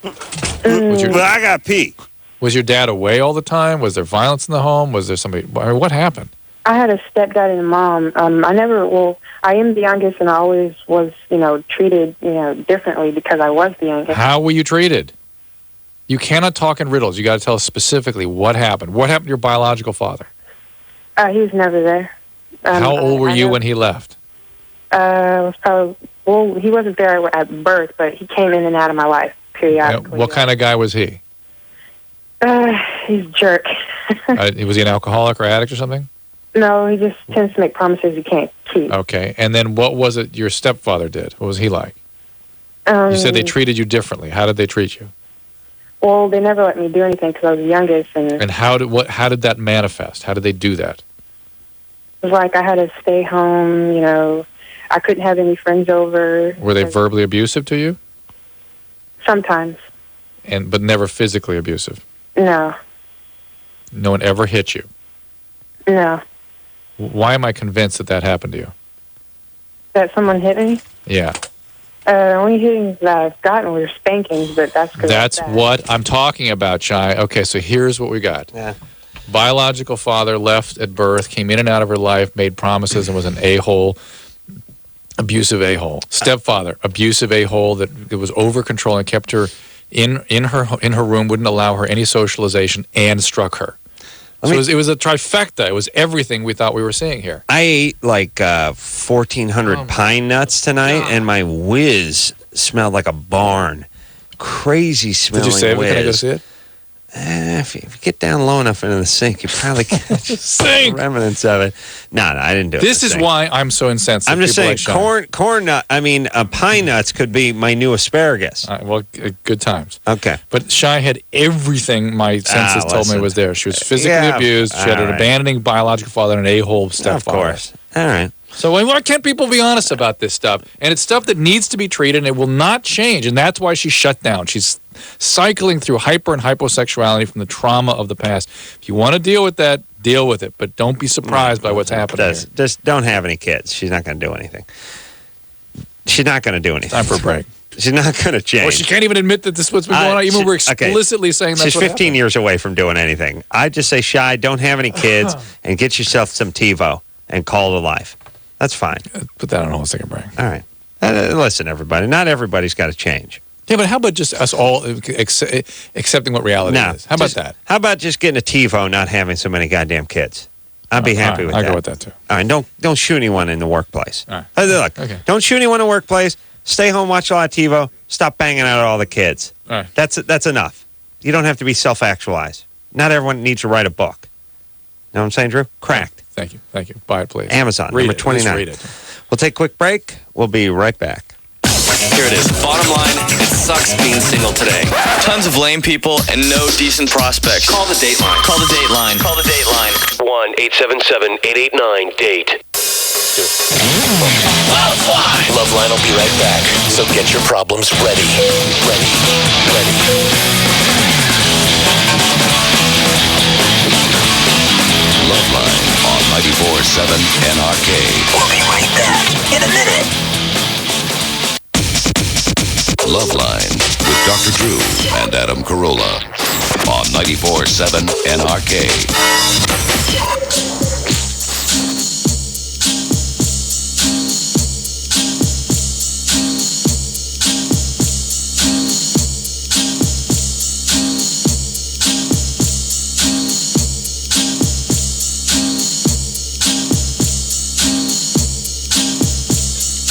I got pee. Was your dad away all the time? Was there violence in the home? Was there somebody? What happened? I had a stepdad and a mom. I am the youngest, and I always was, treated, differently because I was the youngest. How were you treated? You cannot talk in riddles. You got to tell us specifically what happened. What happened to your biological father? He was never there. How old were you when he left? Was probably, he wasn't there at birth, but he came in and out of my life periodically. What kind of guy was he? He's a jerk. Was he an alcoholic or addict or something? No, he just tends to make promises he can't keep. Okay, and then what was it your stepfather did? What was he like? You said they treated you differently. How did they treat you? Well, they never let me do anything because I was the youngest. And how did that manifest? How did they do that? It was like I had to stay home, I couldn't have any friends over. Were they verbally abusive to you? Sometimes. But never physically abusive? No. No one ever hit you? No. Why am I convinced that happened to you? That someone hit me? Yeah. Only hittings that I've gotten were spankings, but that's because that's what I'm talking about, Shy. Okay, so here's what we got. Yeah. Biological father left at birth, came in and out of her life, made promises, and was an a-hole, abusive a-hole. Stepfather, abusive a-hole that was over controlling, kept her in her room, wouldn't allow her any socialization, and struck her. So it was a trifecta. It was everything we thought we were seeing here. I ate like 1,400 pine nuts tonight, and my whiz smelled like a barn. Crazy smelling Did you save it? whiz. Can I go see it? If you get down low enough into the sink, you probably catch remnants of it. No, I didn't do it. This is why I'm so insensitive. I'm just People saying, like corn nut. I mean, pine nuts could be my new asparagus. well, good times. Okay. But Shy had everything my senses told me was there. She was physically abused. She had an abandoning biological father and an a-hole stepfather. Of course. All right. So why can't people be honest about this stuff? And it's stuff that needs to be treated, and it will not change. And that's why she's shut down. She's cycling through hyper and hyposexuality from the trauma of the past. If you want to deal with that, deal with it. But don't be surprised by what's happening here. Just don't have any kids. She's not going to do anything. She's not going to do anything. Time for a break. She's not going to change. Well, she can't even admit that this is what's been going on. Even we're explicitly saying that's she's 15 years away from doing anything. I just say, Shy, don't have any kids, and get yourself some TiVo and call it life. That's fine. Put that on hold. Take a break. All right. Listen, everybody. Not everybody's got to change. Yeah, but how about just us all accepting what reality is? How about that? How about just getting a TiVo, not having so many goddamn kids? I'd be happy with that. I'll go with that, too. All right. Don't shoot anyone in the workplace. All right. Look, don't shoot anyone in the workplace. Stay home, watch a lot of TiVo. Stop banging out all the kids. All right. That's enough. You don't have to be self-actualized. Not everyone needs to write a book. Know what I'm saying, Drew? Cracked. Thank you. Buy it, please. Amazon, read number it. 29. Read it. We'll take a quick break. We'll be right back. Here it is. Bottom line, it sucks being single today. Tons of lame people and no decent prospects. Call the Dateline. Call the Dateline. Call the Dateline. 1-877-889-DATE. LoveLine will be right back. So get your problems ready. LoveLine on 94.7 NRK. We'll be right back in a minute. LoveLine with Dr. Drew and Adam Carolla on 94.7 NRK.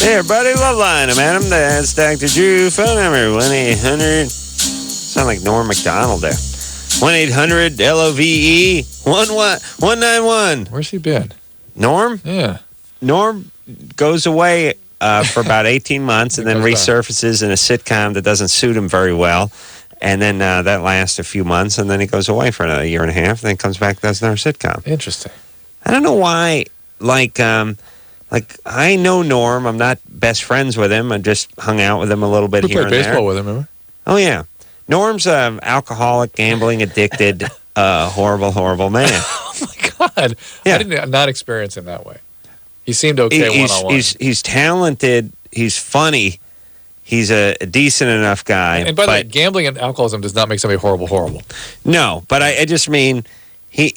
Hey, everybody, LoveLine. I'm Adam. That's Dr. Drew. Phone number 1-800. Sound like Norm McDonald there. 1-800-LOVE-191. Where's he been? Norm? Yeah. Norm goes away for about 18 months and then resurfaces in a sitcom that doesn't suit him very well. And then that lasts a few months, and then he goes away for another year and a half, and then comes back and does another sitcom. Interesting. I don't know why, like I know Norm. I'm not best friends with him. I just hung out with him a little bit here and there. We played baseball with him, remember? Oh, yeah. Norm's an alcoholic, gambling addicted, horrible, horrible man. Oh, my God. Yeah. I did not experience him that way. He seemed okay one-on-one. He's talented. He's funny. He's a decent enough guy. And by the way, gambling and alcoholism does not make somebody horrible. No, but I just mean he's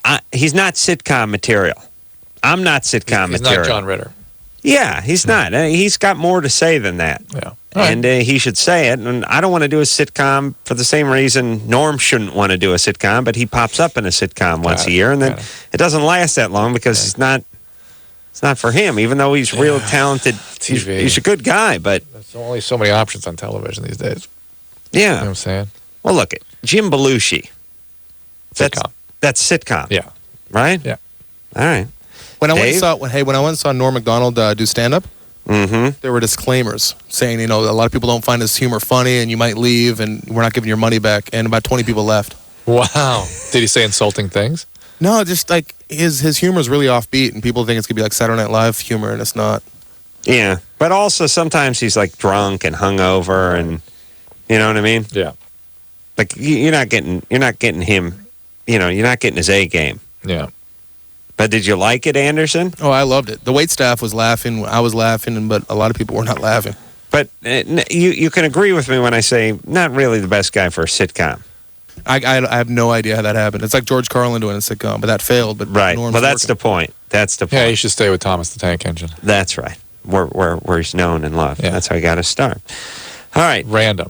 not sitcom material. I'm not sitcom material. He's not John Ritter. Yeah, he's not. He's got more to say than that. Yeah. And he should say it. And I don't want to do a sitcom for the same reason Norm shouldn't want to do a sitcom, but he pops up in a sitcom once a year, and then it doesn't last that long because it's not for him, even though he's real talented. TV. He's a good guy, but there's only so many options on television these days. Yeah. You know what I'm saying? Well, look at Jim Belushi. Sitcom. That's sitcom. Yeah. Right? Yeah. All right. When I went and saw Norm Macdonald do stand-up, there were disclaimers saying, a lot of people don't find his humor funny, and you might leave, and we're not giving your money back. And about 20 people left. Wow. Did he say insulting things? No, just like his humor is really offbeat, and people think it's gonna be like Saturday Night Live humor, and it's not. Yeah, but also sometimes he's like drunk and hungover, and you know what I mean. Yeah. Like you're not getting him. You're not getting his A game. Yeah. But did you like it, Anderson? Oh, I loved it. The wait staff was laughing. I was laughing, but a lot of people were not laughing. But you can agree with me when I say not really the best guy for a sitcom. I have no idea how that happened. It's like George Carlin doing a sitcom, but that failed. But right. Norm's Well, that's working. the point. That's the point. Yeah, you should stay with Thomas the Tank Engine. That's right. Where he's known and loved. Yeah. That's how he got his start. All right. Random.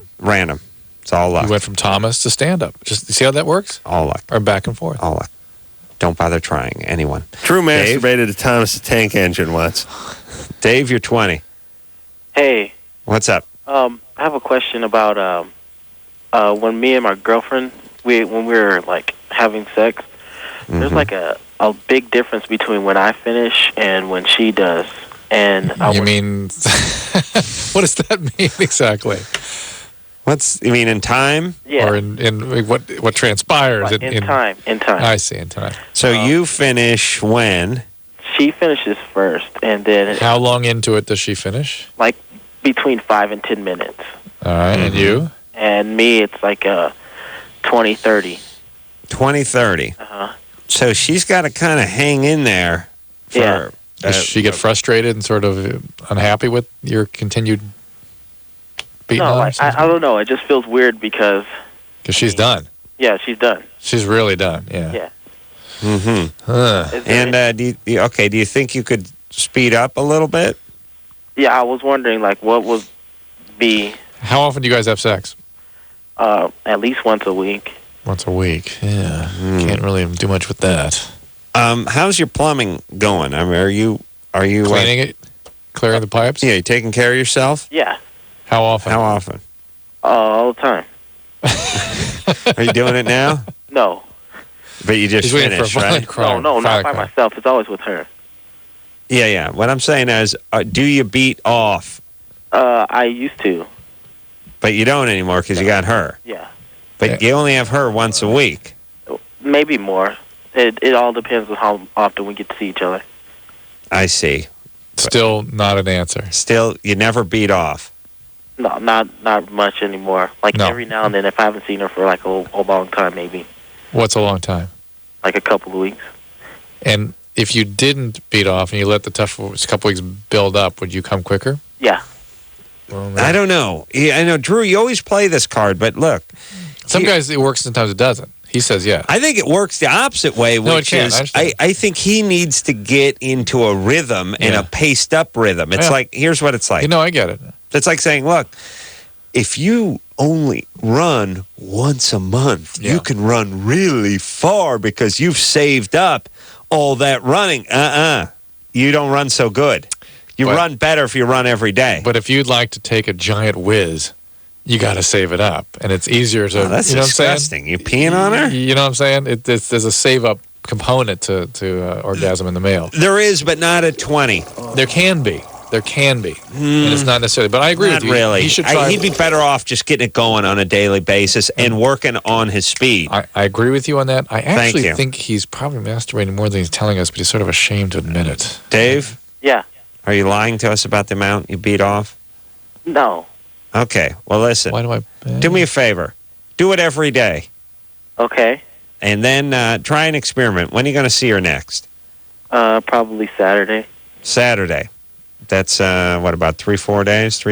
It's all luck. You went from Thomas to stand-up. Just see how that works? All luck. Or back and forth. All luck. Don't bother trying, anyone. Drew Dave? masturbated to Thomas the Tank Engine once. Dave, you're 20. Hey, What's up? I have a question about when me and my girlfriend, when we were like having sex, there's like a big difference between when I finish and when she does. And You mean, what does that mean exactly? You mean in time? Yeah. Or in what transpires? In time. I see, in time. So you finish when? She finishes first, and then How long into it does she finish? like between 5 and 10 minutes. All right, and you? And me, it's like 20, 30. 20, 30. Uh-huh. So she's got to kind of hang in there. Yeah. Does she get frustrated and sort of unhappy with your continued beating No, on her? like, I don't know. It just feels weird because She's done. yeah, she's done. She's really done, yeah. Yeah. Mm-hmm. And do you think you could speed up a little bit? Yeah, I was wondering like what would be How often do you guys have sex? at least once a week. Once a week, yeah. Can't really do much with that. How's your plumbing going? I mean, are you Cleaning it? Clearing the pipes? Yeah, you taking care of yourself? Yeah. How often? How often? All the time. Are you doing it now? No. But you just He's waiting for a finished, violent right? crime. No, not Violent by crime. myself. It's always with her. Yeah. What I'm saying is, do you beat off? I used to. But you don't anymore because you got her. Yeah. But you only have her once a week. Maybe more. It all depends on how often we get to see each other. I see. Still not an answer. Still, you never beat off. No, not much anymore. Like No. every now and then, if I haven't seen her for like a long time, maybe What's a long time? like a couple of weeks. And if you didn't beat off and you let the tough couple weeks build up, would you come quicker? Yeah. Well, I don't know. Yeah, I know, Drew, you always play this card, but look. Some guys, it works, sometimes it doesn't. He says yes. I think it works the opposite way, No, it which can't. is I think he needs to get into a rhythm and a paced up rhythm. It's Yeah. like, here's what it's like. You know, I get it. It's like saying, look, if you only run once a month, you can run really far because you've saved up all that running. You don't run so good. You run better if you run every day. But if you'd like to take a giant whiz, you got to save it up. And it's easier to, that's you know disgusting. What I'm You peeing on her? You know what I'm saying? There's a save up component to orgasm in the male. There is, but not at 20. There can be. And it's not necessarily. But I agree Not with you. really. He should try. He'd be better off just getting it going on a daily basis and working on his speed. I agree with you on that. I actually you. think he's probably masturbating more than he's telling us, but he's sort of ashamed to admit it. Dave? Yeah. Are you lying to us about the amount you beat off? No. Okay. Well, listen. Why do I? Do me a favor. Do it every day. Okay. And then try an experiment. When are you going to see her next? Probably Saturday. Saturday. That's, about 3 days?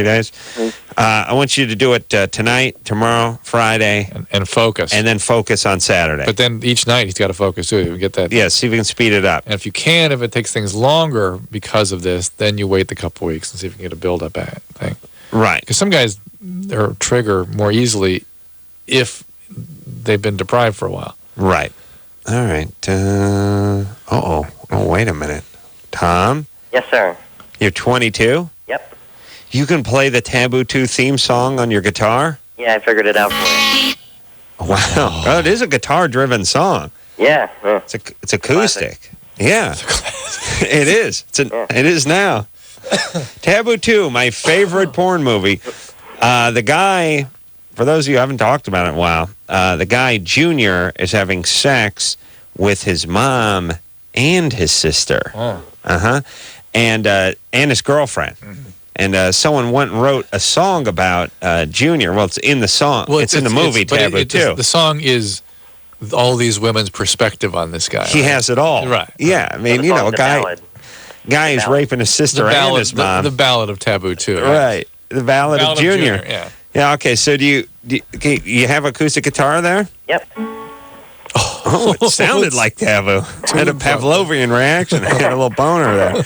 I want you to do it tonight, tomorrow, Friday. And focus. And then focus on Saturday. But then each night he's got to focus too. We get that. Yeah, see if we can speed it up. And if it takes things longer because of this, then you wait the couple weeks and see if you can get a build-up thing. Right. Because some guys are trigger more easily if they've been deprived for a while. Right. All right. Oh, wait a minute. Tom? Yes, sir. You're 22? Yep. You can play the Taboo II theme song on your guitar? Yeah, I figured it out for you. Wow. Oh, it is a guitar-driven song. Yeah. It's acoustic. Yeah. It is. It is now. Taboo II, my favorite porn movie. The guy, for those of you who haven't talked about it in a while, the guy, Junior, is having sex with his mom and his sister. Oh. And his girlfriend. And someone went and wrote a song about Junior. Well, it's in the song. Well, it's in the movie, Taboo II. The song is all these women's perspective on this guy. He has it all. Right. Yeah, I mean, a guy is raping his sister and his mom. The Ballad of Taboo II. Right. The Ballad of Junior. Yeah. Yeah, okay, so do you have acoustic guitar there? Yep. Oh, it sounded like Taboo. Had a Pavlovian reaction. I had a little boner there.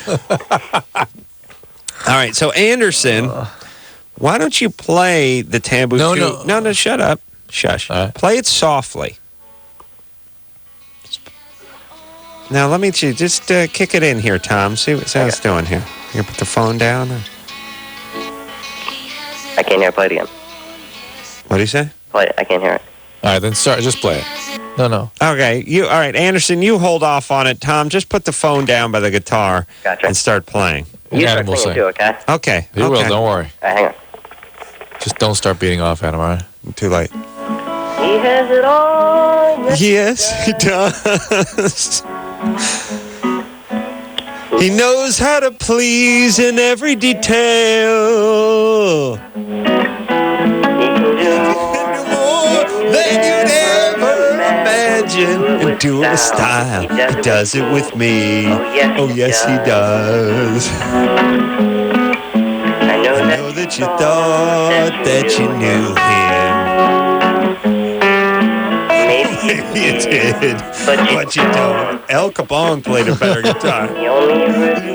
All right, so Anderson Why don't you play the Taboo II? No, shut up. Shush. Play it softly. Now, let me just kick it in here, Tom. See what it's doing here. You put the phone down? I can't hear it. Play it again. What do you say? Play it. I can't hear it. All right, then start. Just play it. No. Okay. All right, Anderson, you hold off on it. Tom, just put the phone down by the guitar and start playing. You start singing too, okay? Okay. He will, don't worry. Hang on. Just don't start beating off, Adam, all right? Too late. He has it all. Yes, he does. He knows how to please in every detail. Than you'd ever imagine. And do it with style. He does it with me. Oh, yes, he does. I know that you thought that you knew him. Maybe you did, but you don't. El Capone played a better guitar. He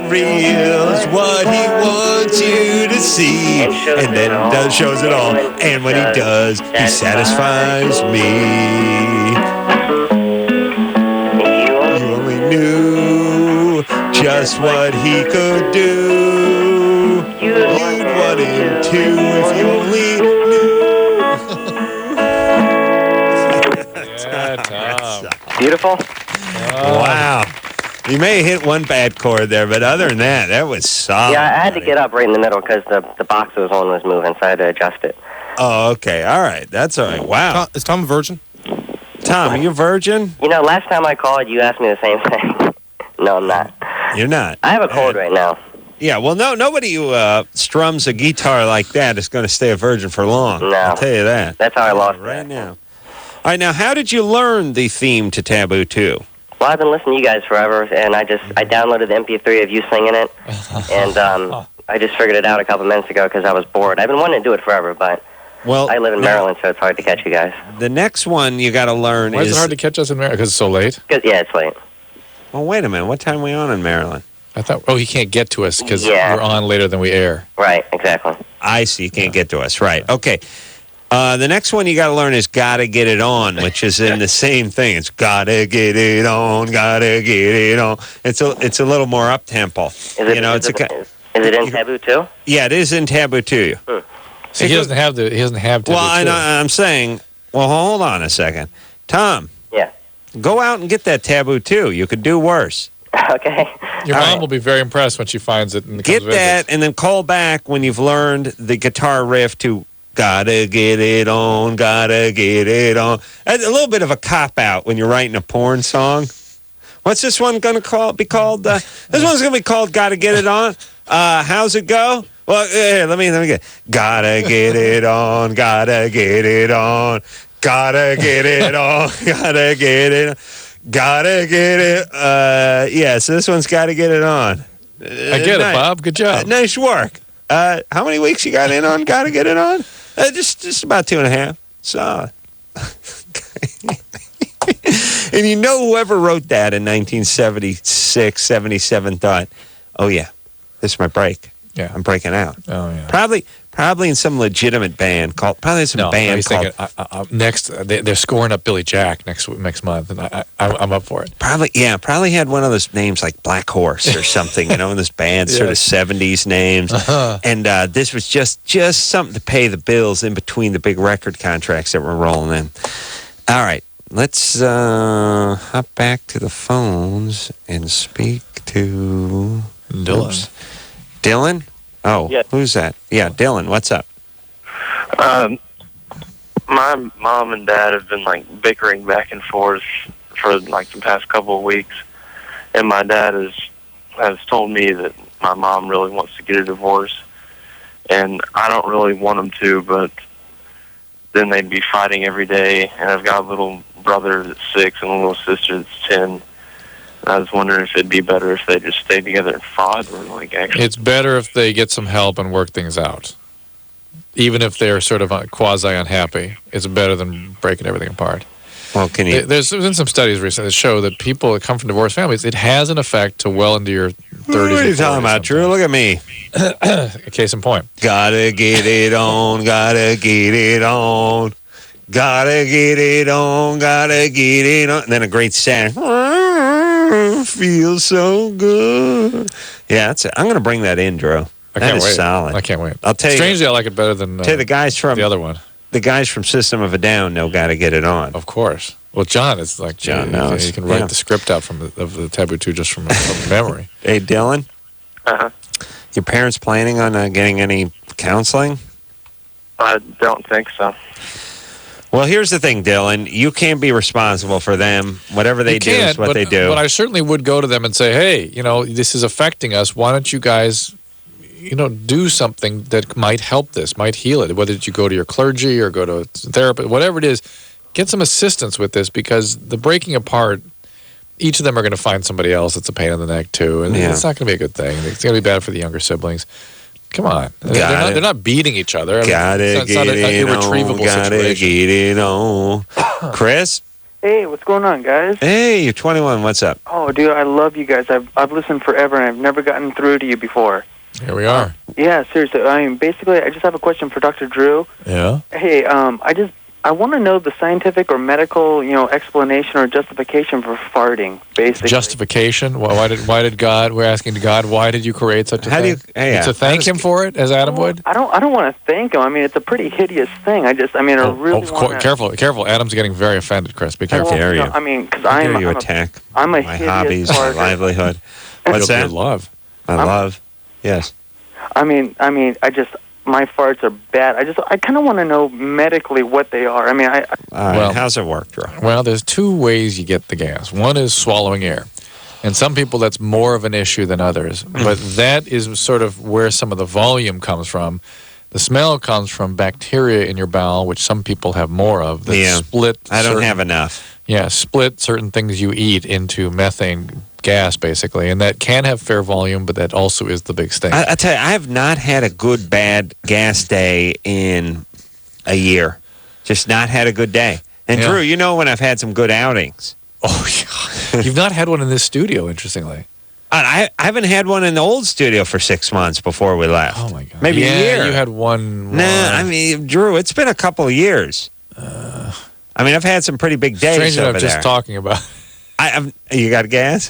reveals what he wants you to see, and then shows it all. And when he does, he satisfies me. You only knew just what he could do. You'd want him to if you only knew. Beautiful. Wow. You may have hit one bad chord there, but other than that was solid. Yeah, I had to get up right in the middle because the box it was on was moving, so I had to adjust it. Oh, okay. All right. That's all right. Wow. Is Tom a virgin? Tom, are you a virgin? You know, last time I called, you asked me the same thing. No, I'm not. You're not. I have a cold right now. Yeah, well, nobody who strums a guitar like that is going to stay a virgin for long. No. I'll tell you that. That's how I lost it. Right now. All right, now, how did you learn the theme to Taboo II? Well, I've been listening to you guys forever, and I downloaded the MP3 of you singing it, and I just figured it out a couple minutes ago because I was bored. I've been wanting to do it forever, but I live in Maryland, so it's hard to catch you guys. The next one you got to learn Why is it hard to catch us in Maryland? Because it's so late? Yeah, it's late. Well, wait a minute. What time are we on in Maryland? I thought, he can't get to us because we're on later than we air. Right, exactly. I see. You can't get to us. Right. Okay. The next one you got to learn is "Gotta Get It On," which is in the same thing. It's "Gotta get it on, gotta get it on." It's a little more up tempo. Is it in Taboo II? Yeah, it is in Taboo II. So he doesn't have Taboo Well, II. I'm saying. Well, hold on a second, Tom. Yeah. Go out and get that Taboo II. You could do worse. Okay. Your mom will be very impressed when she finds it. And Get that, and then call back when you've learned the guitar riff to "Gotta get it on, gotta get it on." A little bit of a cop-out when you're writing a porn song. What's this one going to be called? This one's going to be called "Gotta Get It On." How's it go? Well, let me get "Gotta get it on, gotta get it on, gotta get it on, gotta get it on, gotta get it." So this one's "Gotta Get It On." I get it, Bob. Good job. Nice work. How many weeks you got in on "Gotta Get It On"? Just about 2.5. Solid. And whoever wrote that in 1976, 77 thought, "Oh yeah, this is my break. Yeah, I'm breaking out." Oh yeah. Probably in some legitimate band called. Band called. Next, they're scoring up Billy Jack next month, and I'm up for it. Probably had one of those names like Black Horse or something, in this band, sort of 70s names. And this was just something to pay the bills in between the big record contracts that were rolling in. All right, let's hop back to the phones and speak to Dylan. Oops. Dylan? Oh, Yeah. Who's that? Yeah, Dylan, what's up? My mom and dad have been bickering back and forth for the past couple of weeks, and my dad has told me that my mom really wants to get a divorce, and I don't really want them to, but then they'd be fighting every day, and I've got a little brother that's 6 and a little sister that's 10. I was wondering if it'd be better if they just stayed together and fought, or actually. It's better if they get some help and work things out. Even if they're sort of quasi-unhappy, it's better than breaking everything apart. Well, There's been some studies recently that show that people that come from divorced families, it has an effect to well into your 30s. What are you talking about, Drew? Look at me. Case in point. Gotta get it on, gotta get it on. Gotta get it on, gotta get it on. And then a great sound. Feels so good. Yeah, that's it. I'm going to bring that in, Drew. I That can't is wait. solid. I can't wait. I'll tell you. Strangely, I like it better than Tell you the guys from the other one. The guys from System of a Down know Gotta Get It On. Of course. Well, John is like John knows. You can write the script out of the Taboo II just from memory. Hey, Dylan. Your parents planning on getting any counseling? I don't think so. Well, here's the thing, Dylan. You can't be responsible for them. Whatever they do is what they do. But I certainly would go to them and say, hey, this is affecting us. Why don't you guys, do something that might help this, might heal it? Whether you go to your clergy or go to a therapist, whatever it is, get some assistance with this, because the breaking apart, each of them are going to find somebody else that's a pain in the neck too. And it's not going to be a good thing. It's going to be bad for the younger siblings. Come on. They're not beating each other. It's not an irretrievable gotta situation. get it on. Chris? Hey, what's going on, guys? Hey, you're 21. What's up? Oh, dude, I love you guys. I've listened forever, and I've never gotten through to you before. Here we are. Yeah, seriously. I mean, basically, I just have a question for Dr. Drew. Yeah? Hey, I want to know the scientific or medical, explanation or justification for farting, basically. Justification? Why did God? We're asking God, why did you create such a thing? To thank Him for it, as Adam would. I don't want to thank him. I mean, it's a pretty hideous thing. I really want to. Careful! Adam's getting very offended, Chris. Be careful. I mean, because I'm a my hideous hobbies, farter. my livelihood. What's that? Love. My love. Yes. I mean, my farts are bad. I kind of want to know medically what they are. I mean, how's it work, Drew? Well, there's two ways you get the gas. One is swallowing air. And some people, that's more of an issue than others. But that is sort of where some of the volume comes from. The smell comes from bacteria in your bowel, which some people have more of. That split. I don't have enough. Yeah, split certain things you eat into methane gas, basically. And that can have fair volume, but that also is the big stink. I tell you, I have not had a good, bad gas day in a year. Just not had a good day. And Drew, when I've had some good outings. Oh, yeah. You've not had one in this studio, interestingly. I haven't had one in the old studio for 6 months before we left. Oh, my God. Maybe a year. You had one. Nah, I mean, Drew, it's been a couple of years. I mean, I've had some pretty big days Strange over enough, there. just talking about. You got gas?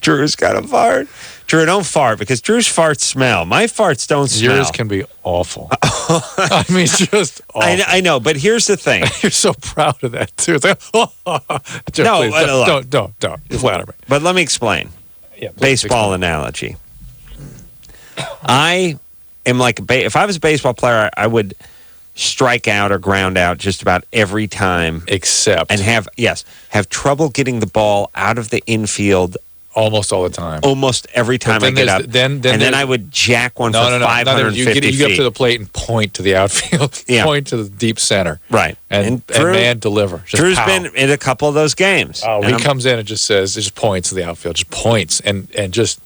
Drew's got a fart. Drew, don't fart, because Drew's farts smell. My farts don't smell. Yours can be awful. I mean, just awful. I know, but here's the thing. You're so proud of that, too. It's like, no, please, don't. You flatter me. But let me explain. Yeah, baseball analogy. I am like, if I was a baseball player, I would strike out or ground out just about every time. Except. And have trouble getting the ball out of the infield. Almost all the time. Almost every time I get up. Then I would jack one for 550 you get up to the plate and point to the outfield. Point to the deep center. Right. And man, deliver. Just Drew's been in a couple of those games. Oh, he comes in and just points to the outfield. Just points and just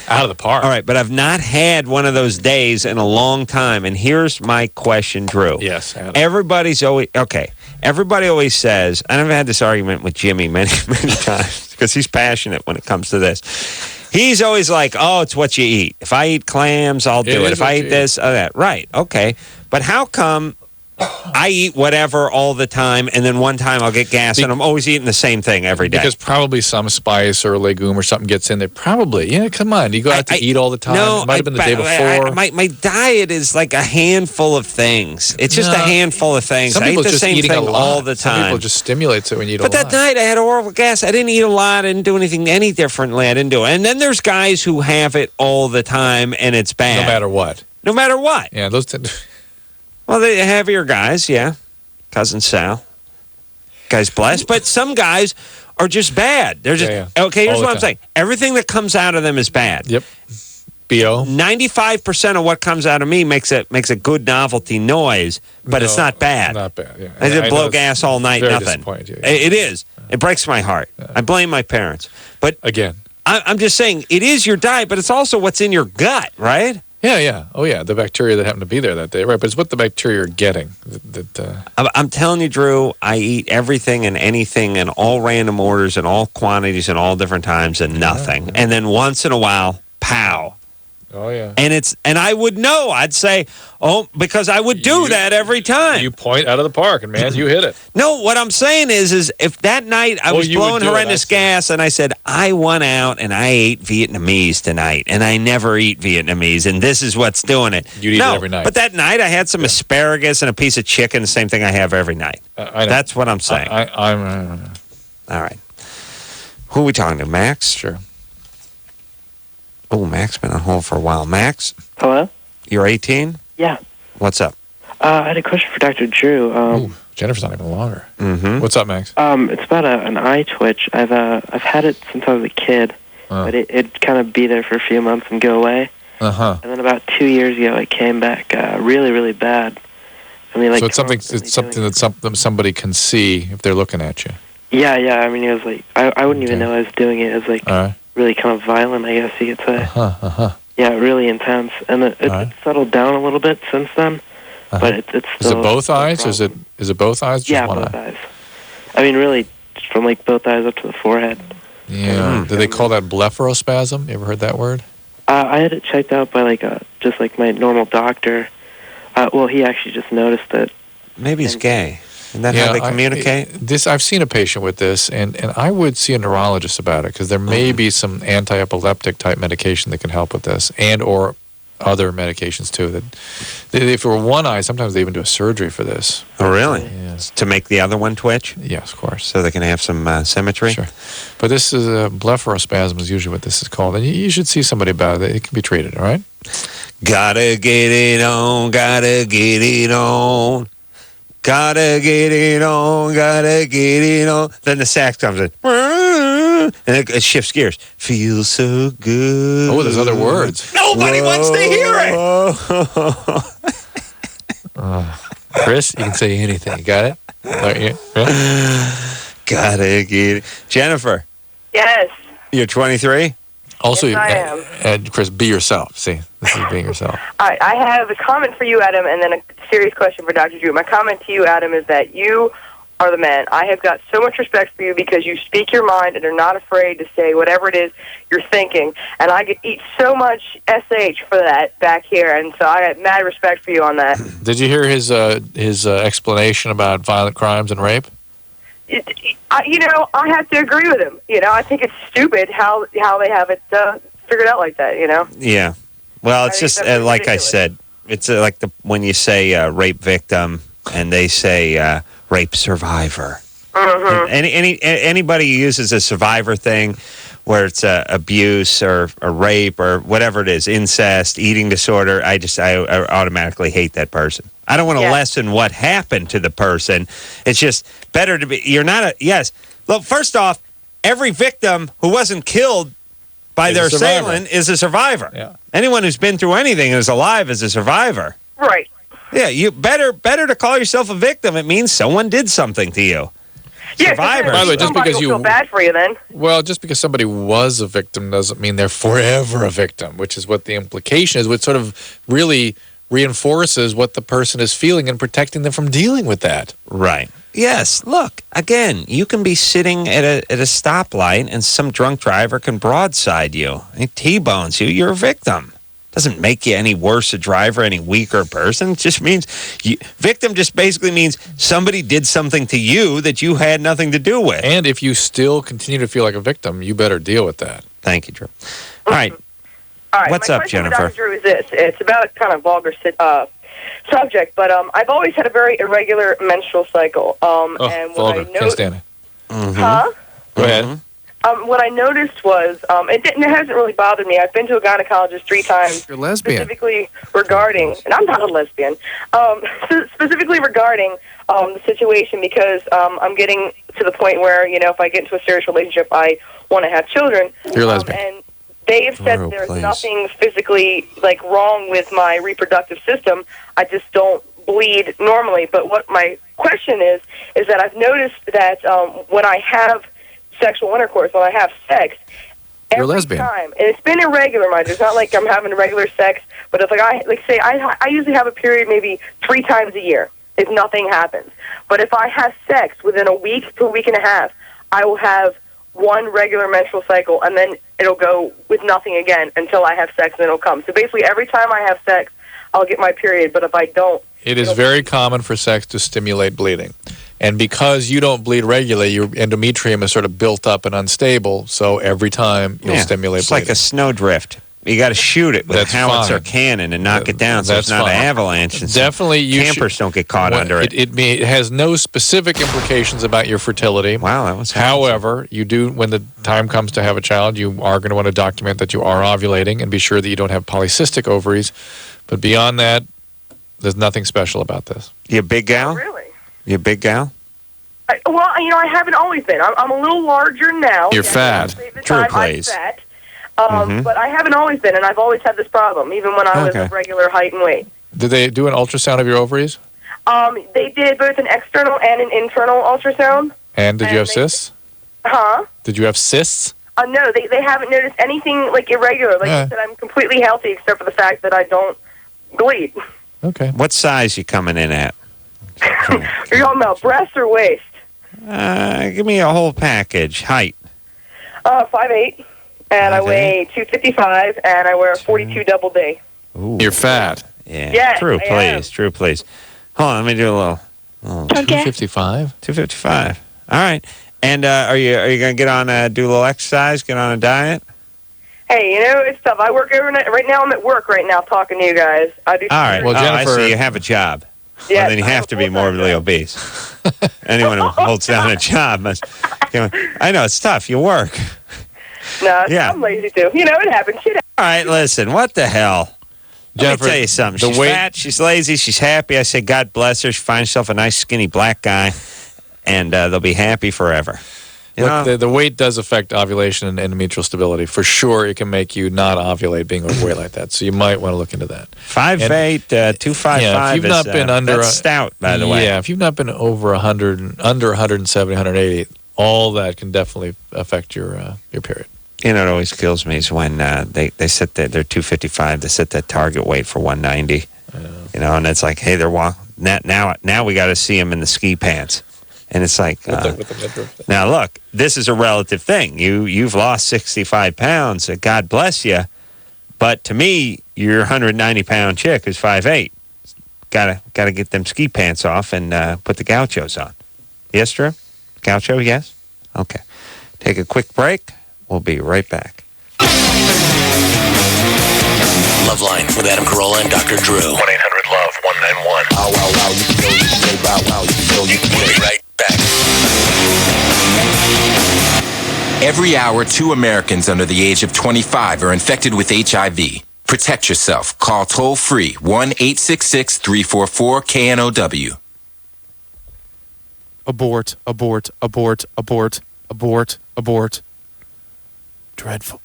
out of the park. All right, but I've not had one of those days in a long time. And here's my question, Drew. Yes, Adam. Everybody always says, and I've had this argument with Jimmy many, many times, because he's passionate when it comes to this. He's always like, oh, it's what you eat. If I eat clams, I'll do it. If I eat this, that. Right, okay. But how come I eat whatever all the time, and then one time I'll get gas, and I'm always eating the same thing every day? Because probably some spice or a legume or something gets in there. Probably. Yeah, come on. You go out to eat all the time. No, it might have been the day before. My diet is like a handful of things. It's just a handful of things. Some I eat people the just same eating thing a lot. all the time. Some people just stimulates it when you eat a lot. But that night I had oral gas. I didn't eat a lot. I didn't do anything any differently. I didn't do it. And then there's guys who have it all the time, and it's bad. No matter what. No matter what. Yeah, Well, the heavier guys, yeah. Cousin Sal. Guy's blessed. But some guys are just bad. They're just okay, here's what I'm saying. Everything that comes out of them is bad. Yep. B.O. 95% of what comes out of me makes a good novelty noise, but it's not bad. Not bad, yeah. I just blow gas all night, very nothing. Disappointing. It is. It breaks my heart. I blame my parents. But again, I'm just saying, it is your diet, but it's also what's in your gut, right? Yeah. Oh, yeah. The bacteria that happened to be there that day, right? But it's what the bacteria are getting. I'm telling you, Drew, I eat everything and anything in all random orders and all quantities and all different times and nothing. And then once in a while, pow. Oh, yeah. And I would know. I'd say, because I would do that every time. You point out of the park, and man, you hit it. No, what I'm saying is if that night I was blowing horrendous gas and I said, I went out and I ate Vietnamese tonight, and I never eat Vietnamese, and this is what's doing it. You'd eat it every night. But that night I had some asparagus and a piece of chicken, the same thing I have every night. I know. That's what I'm saying. I'm All right. Who are we talking to? Max? Sure. Oh, Max been on hold for a while. Max? Hello? You're 18? Yeah. What's up? I had a question for Dr. Drew. Jennifer's not even longer. Mm-hmm. What's up, Max? It's about an eye twitch. I've had it since I was a kid, but it'd kind of be there for a few months and go away. Uh-huh. And then about 2 years ago, it came back really, really bad. I mean, like, so it's something that somebody can see if they're looking at you. Yeah. I mean, it was like I wouldn't even know I was doing it. It was like really kind of violent, I guess you could say. Yeah, really intense, and it settled down a little bit since then. But it's still. Is it both eyes? Or is it both eyes? Just one both eye? eyes. I mean, really, from like both eyes up to the forehead. Yeah. Do they call that blepharospasm? You ever heard that word? I had it checked out by just like my normal doctor. Well, he actually just noticed it. Maybe he's gay. Isn't that how they communicate? I've seen a patient with this, and I would see a neurologist about it because there may be some anti-epileptic type medication that can help with this, and or other medications too. That if it were one eye, sometimes they even do a surgery for this. Oh, really? Yeah. To make the other one twitch? Yes, of course. So they can have some symmetry? Sure. But this is blepharospasm is usually what this is called, and you should see somebody about it. It can be treated, all right? Gotta get it on, gotta get it on. Gotta get it on, gotta get it on. Then the sax comes in. And it shifts gears. Feels so good. Oh, there's other words. Nobody wants to hear it. Chris, you can say anything. Got it? Gotta get it. Jennifer. Yes. You're 23? Also, Yes, I am. Chris, be yourself. See, this is being yourself. All right, I have a comment for you, Adam, and then a serious question for Dr. Drew. My comment to you, Adam, is that you are the man. I have got so much respect for you because you speak your mind and are not afraid to say whatever it is you're thinking. And I eat so much SH for that back here, and so I have mad respect for you on that. Did you hear his explanation about violent crimes and rape? I have to agree with him. I think it's stupid how they have it figured out like that, Yeah. Well, it's just like ridiculous. I said, it's like when you say rape victim and they say rape survivor. Mm-hmm. Anybody who uses a survivor thing where it's abuse or rape or whatever it is, incest, eating disorder, I automatically hate that person. I don't want to lessen what happened to the person. It's just better to be. You're not a. Yes. Look, first off, every victim who wasn't killed by their assailant is a survivor. Yeah. Anyone who's been through anything and is alive is a survivor. Right. Yeah. You better to call yourself a victim. It means someone did something to you. Yeah, survivor. By the way, just because you feel bad for you, then. Well, just because somebody was a victim doesn't mean they're forever a victim, which is what the implication is. What sort of really reinforces what the person is feeling and protecting them from dealing with that. Right. Yes. Look, again, you can be sitting at a stoplight and some drunk driver can broadside you. He T-bones you. You're a victim. Doesn't make you any worse a driver, any weaker person. It just means victim just basically means somebody did something to you that you had nothing to do with. And if you still continue to feel like a victim, you better deal with that. Thank you, Drew. All right. All right. What's my up, question Jennifer? For Dr. Drew is this. It's about kind of vulgar subject, but I've always had a very irregular menstrual cycle. And vulgar. Can't stand it. Mm-hmm. Huh? Go ahead. What I noticed was, it hasn't really bothered me. I've been to a gynecologist 3 times. You're lesbian. Specifically regarding, and I'm not a lesbian, specifically regarding the situation because I'm getting to the point where, if I get into a serious relationship, I want to have children. You're lesbian. And they have said there's nothing physically, wrong with my reproductive system. I just don't bleed normally. But what my question is that I've noticed that when I have sexual intercourse, when I have sex, You're a lesbian. Time. And it's been irregular, mind you. It's not like I'm having regular sex, but if I usually have a period maybe 3 times a year if nothing happens. But if I have sex within a week to a week and a half, I will have 1 regular menstrual cycle, and then it'll go with nothing again until I have sex, and it'll come. So basically, every time I have sex, I'll get my period, but if I don't... It is very common for sex to stimulate bleeding. And because you don't bleed regularly, your endometrium is sort of built up and unstable, so every time you'll stimulate it's bleeding. like a snowdrift. You got to shoot it with a howitzer cannon and knock it down so it's not an avalanche. And Definitely, campers don't get caught under it. It has no specific implications about your fertility. Wow, that was. However, you do, when the time comes to have a child, you are going to want to document that you are ovulating and be sure that you don't have polycystic ovaries. But beyond that, there's nothing special about this. You a big gal? Oh, really? You a big gal? I haven't always been. I'm a little larger now. You're fat. True, please. I'm fat. But I haven't always been, and I've always had this problem, even when I was of regular height and weight. Did they do an ultrasound of your ovaries? They did both an external and an internal ultrasound. And did you have cysts? Huh? Did you have cysts? No, they haven't noticed anything like irregular. Like I said, I'm completely healthy except for the fact that I don't bleed. Okay. What size you coming in at? You're talking about breast or waist? Give me a whole package. Height? 5'8", and I weigh 255, and I wear a 42 double D. Ooh. You're fat. Yeah. Yes, True, I am. please. True, please. Hold on, let me do a little. 255? 255. All right. And are you going to get on do a little exercise, get on a diet? Hey, it's tough. I work overnight. Right now, I'm at work right now talking to you guys. I do. All right. Well, Jennifer, I see you have a job. Yeah, well, then you have to be morbidly obese. Anyone who holds down a job must. I know, it's tough. You work. No, Yeah. I'm lazy too. It happens. Shit happens. All right, listen. What the hell? Jennifer, Let me tell you something. She's fat, she's lazy, she's happy. I say, God bless her. She finds herself a nice, skinny black guy, and they'll be happy forever. Look, the weight does affect ovulation and endometrial stability. For sure, it can make you not ovulate being overweight like that. So you might want to look into that. 5'8", 255. Yeah, if you've not been under that's stout, by the way. Yeah, if you've not been over 100, under 170, 180, all that can definitely affect your period. It always kills me is when they set they're 255. They set that target weight for 190. And it's like, hey, they're walking. Now we got to see them in the ski pants. And it's like, now look, this is a relative thing. You've lost 65 pounds. God bless you. But to me, you're a 190-pound chick who's 5'8". Gotta get them ski pants off and put the gauchos on. Yes, Drew? Gaucho, yes? Okay. Take a quick break. We'll be right back. LoveLine with Adam Carolla and Dr. Drew. 1-800-LOVE-191. Wow, wow, wow. You can go, you can say, wow, wow. You can go, you can say. We'll be right back. Every hour, 2 Americans under the age of 25 are infected with HIV. Protect yourself. Call toll-free 1-866-344-KNOW. Abort, abort, abort, abort, abort, abort. Dreadful.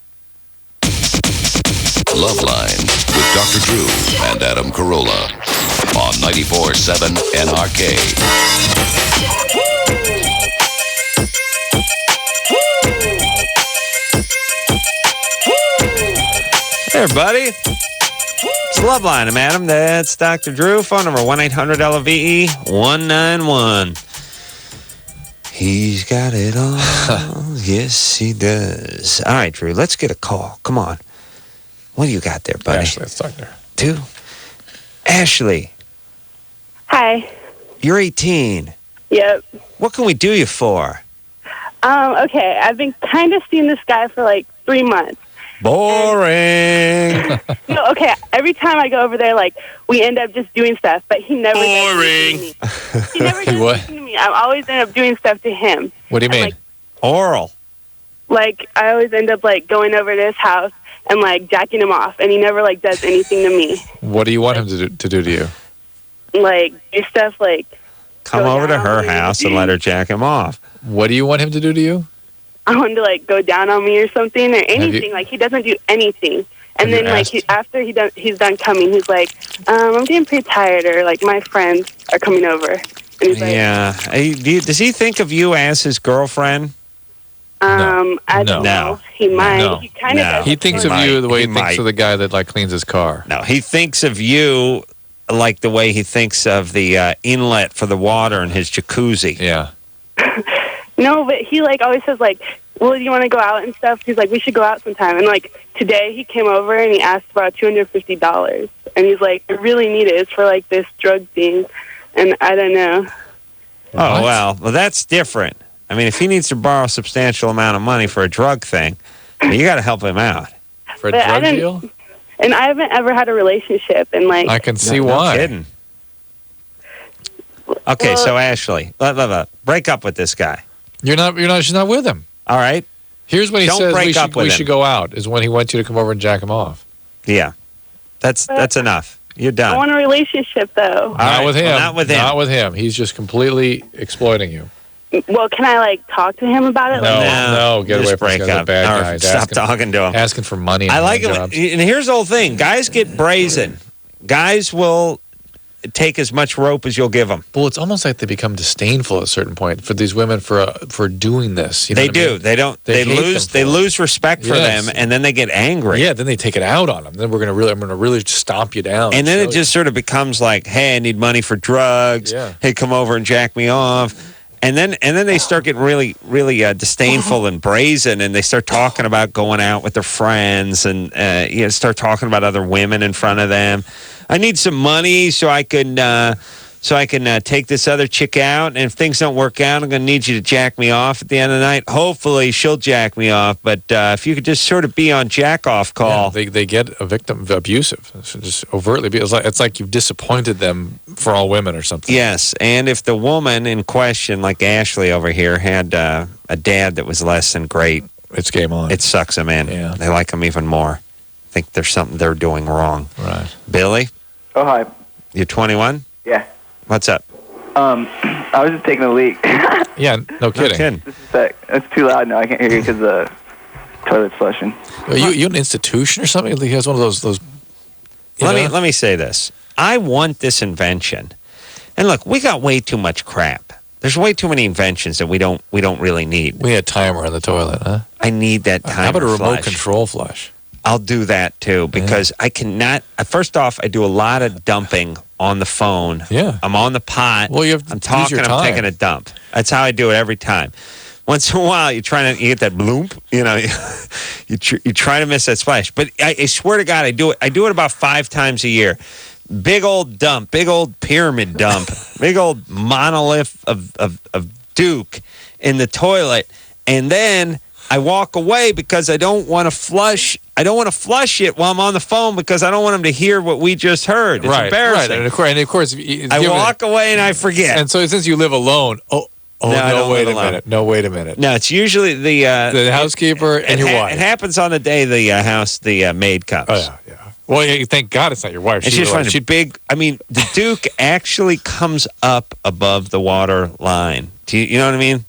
LoveLine with Dr. Drew and Adam Carolla on 94.7 KNRK. Hey, everybody. It's LoveLine. I'm Adam. That's Dr. Drew. Phone number 1-800-LOVE-191. He's got it all. Yes, he does. All right, Drew, let's get a call. Come on. What do you got there, buddy? Ashley, let's talk to her. 2. Ashley, Hi. you're 18. Yep. What can we do you for? Okay, I've been kind of seeing this guy for like 3 months. Boring. Okay, every time I go over there, like, we end up just doing stuff, but he never does anything to me. He never does anything to me. I always end up doing stuff to him. What do you mean? Like, oral. Like, I always end up, like, going over to his house and, like, jacking him off, and he never, like, does anything to me. What do you want him to do to you? Like, do stuff like... Come over to her house and let her jack him off. What do you want him to do to you? I want him to, like, go down on me or something or anything. Like, he doesn't do anything. And then, like, after he's done coming, he's like, I'm getting pretty tired, or, like, my friends are coming over. And he's like... Yeah. Does he think of you as his girlfriend? I don't know. He might. No. He kind of does. He thinks of you the way he thinks of the guy that like cleans his car. No, he thinks of you like the way he thinks of the inlet for the water in his jacuzzi. Yeah. No, but he like always says like, well, do you want to go out and stuff? He's like, we should go out sometime. And like today he came over and he asked for about $250. And he's like, I really need it. It's for like this drug thing. And I don't know. Oh, well, that's different. I mean, if he needs to borrow a substantial amount of money for a drug thing, you got to help him out. For a But drug deal? And I haven't ever had a relationship. And like, I can see No why. kidding. Okay, so Ashley, break up with this guy. She's not with him. All right. Here's when he Don't says break up with we him. should go out, is when he wants you to come over and jack him off. Yeah. That's enough. You're done. I want a relationship though. Not with him. Well, not with him. Not with him. He's just completely exploiting you. Well, can I like talk to him about it? No, get away Just from break this guy's a up. bad Or guy. stop talking to him. Asking for money. I like it. jobs. And here's the whole thing. Guys get brazen. Guys will take as much rope as you'll give them. Well, it's almost like they become disdainful at a certain point for these women for doing this. You know They what I do. mean? They don't. They They hate lose. them They for it. lose respect for Yes. them, and then they get angry. Yeah, then they take it out on them. Then I'm gonna really stomp you down. And then show it just sort of becomes like, hey, I need money for drugs. Yeah. Hey, come over and jack me off. And then they start getting really, really disdainful and brazen, and they start talking about going out with their friends, and start talking about other women in front of them. I need some money so I can take this other chick out, and if things don't work out, I'm going to need you to jack me off at the end of the night. Hopefully, she'll jack me off, but if you could just sort of be on jack-off call. Yeah, they get a victim abusive. So just overtly, it's like you've disappointed them for all women or something. Yes, and if the woman in question, like Ashley over here, had a dad that was less than great, it's game on. It sucks them in. Yeah. They like them even more. I think there's something they're doing wrong. Right. Billy, Oh, hi. you're 21? Yeah. What's up? I was just taking a leak. Yeah, no kidding. Just a sec. It's too loud now. I can't hear you because the toilet's flushing. Are you an institution or something? He has one of those. Let me say this. I want this invention. And look, we got way too much crap. There's way too many inventions that we don't really need. We had a timer in the toilet, huh? I need that timer. How about a remote flush. control flush? I'll do that too because I cannot. First off, I do a lot of dumping on the phone. Yeah, I'm on the pot. Well, I'm talking. I'm taking a dump. That's how I do it every time. Once in a while, you get that bloop. You try to miss that splash. But I swear to God, I do it. I do it about 5 times a year. Big old dump. Big old pyramid dump. Big old monolith of Duke in the toilet, and then I walk away because I don't want to flush. I don't want to flush it while I'm on the phone because I don't want them to hear what we just heard. It's embarrassing. Right. And of course, I walk away and I forget. And so since you live alone, wait a minute. No, it's usually the housekeeper and your wife. It happens on the day the maid comes. Oh yeah. Well, thank God it's not your wife. And she's big. I mean, the Duke actually comes up above the water line. Do you know what I mean?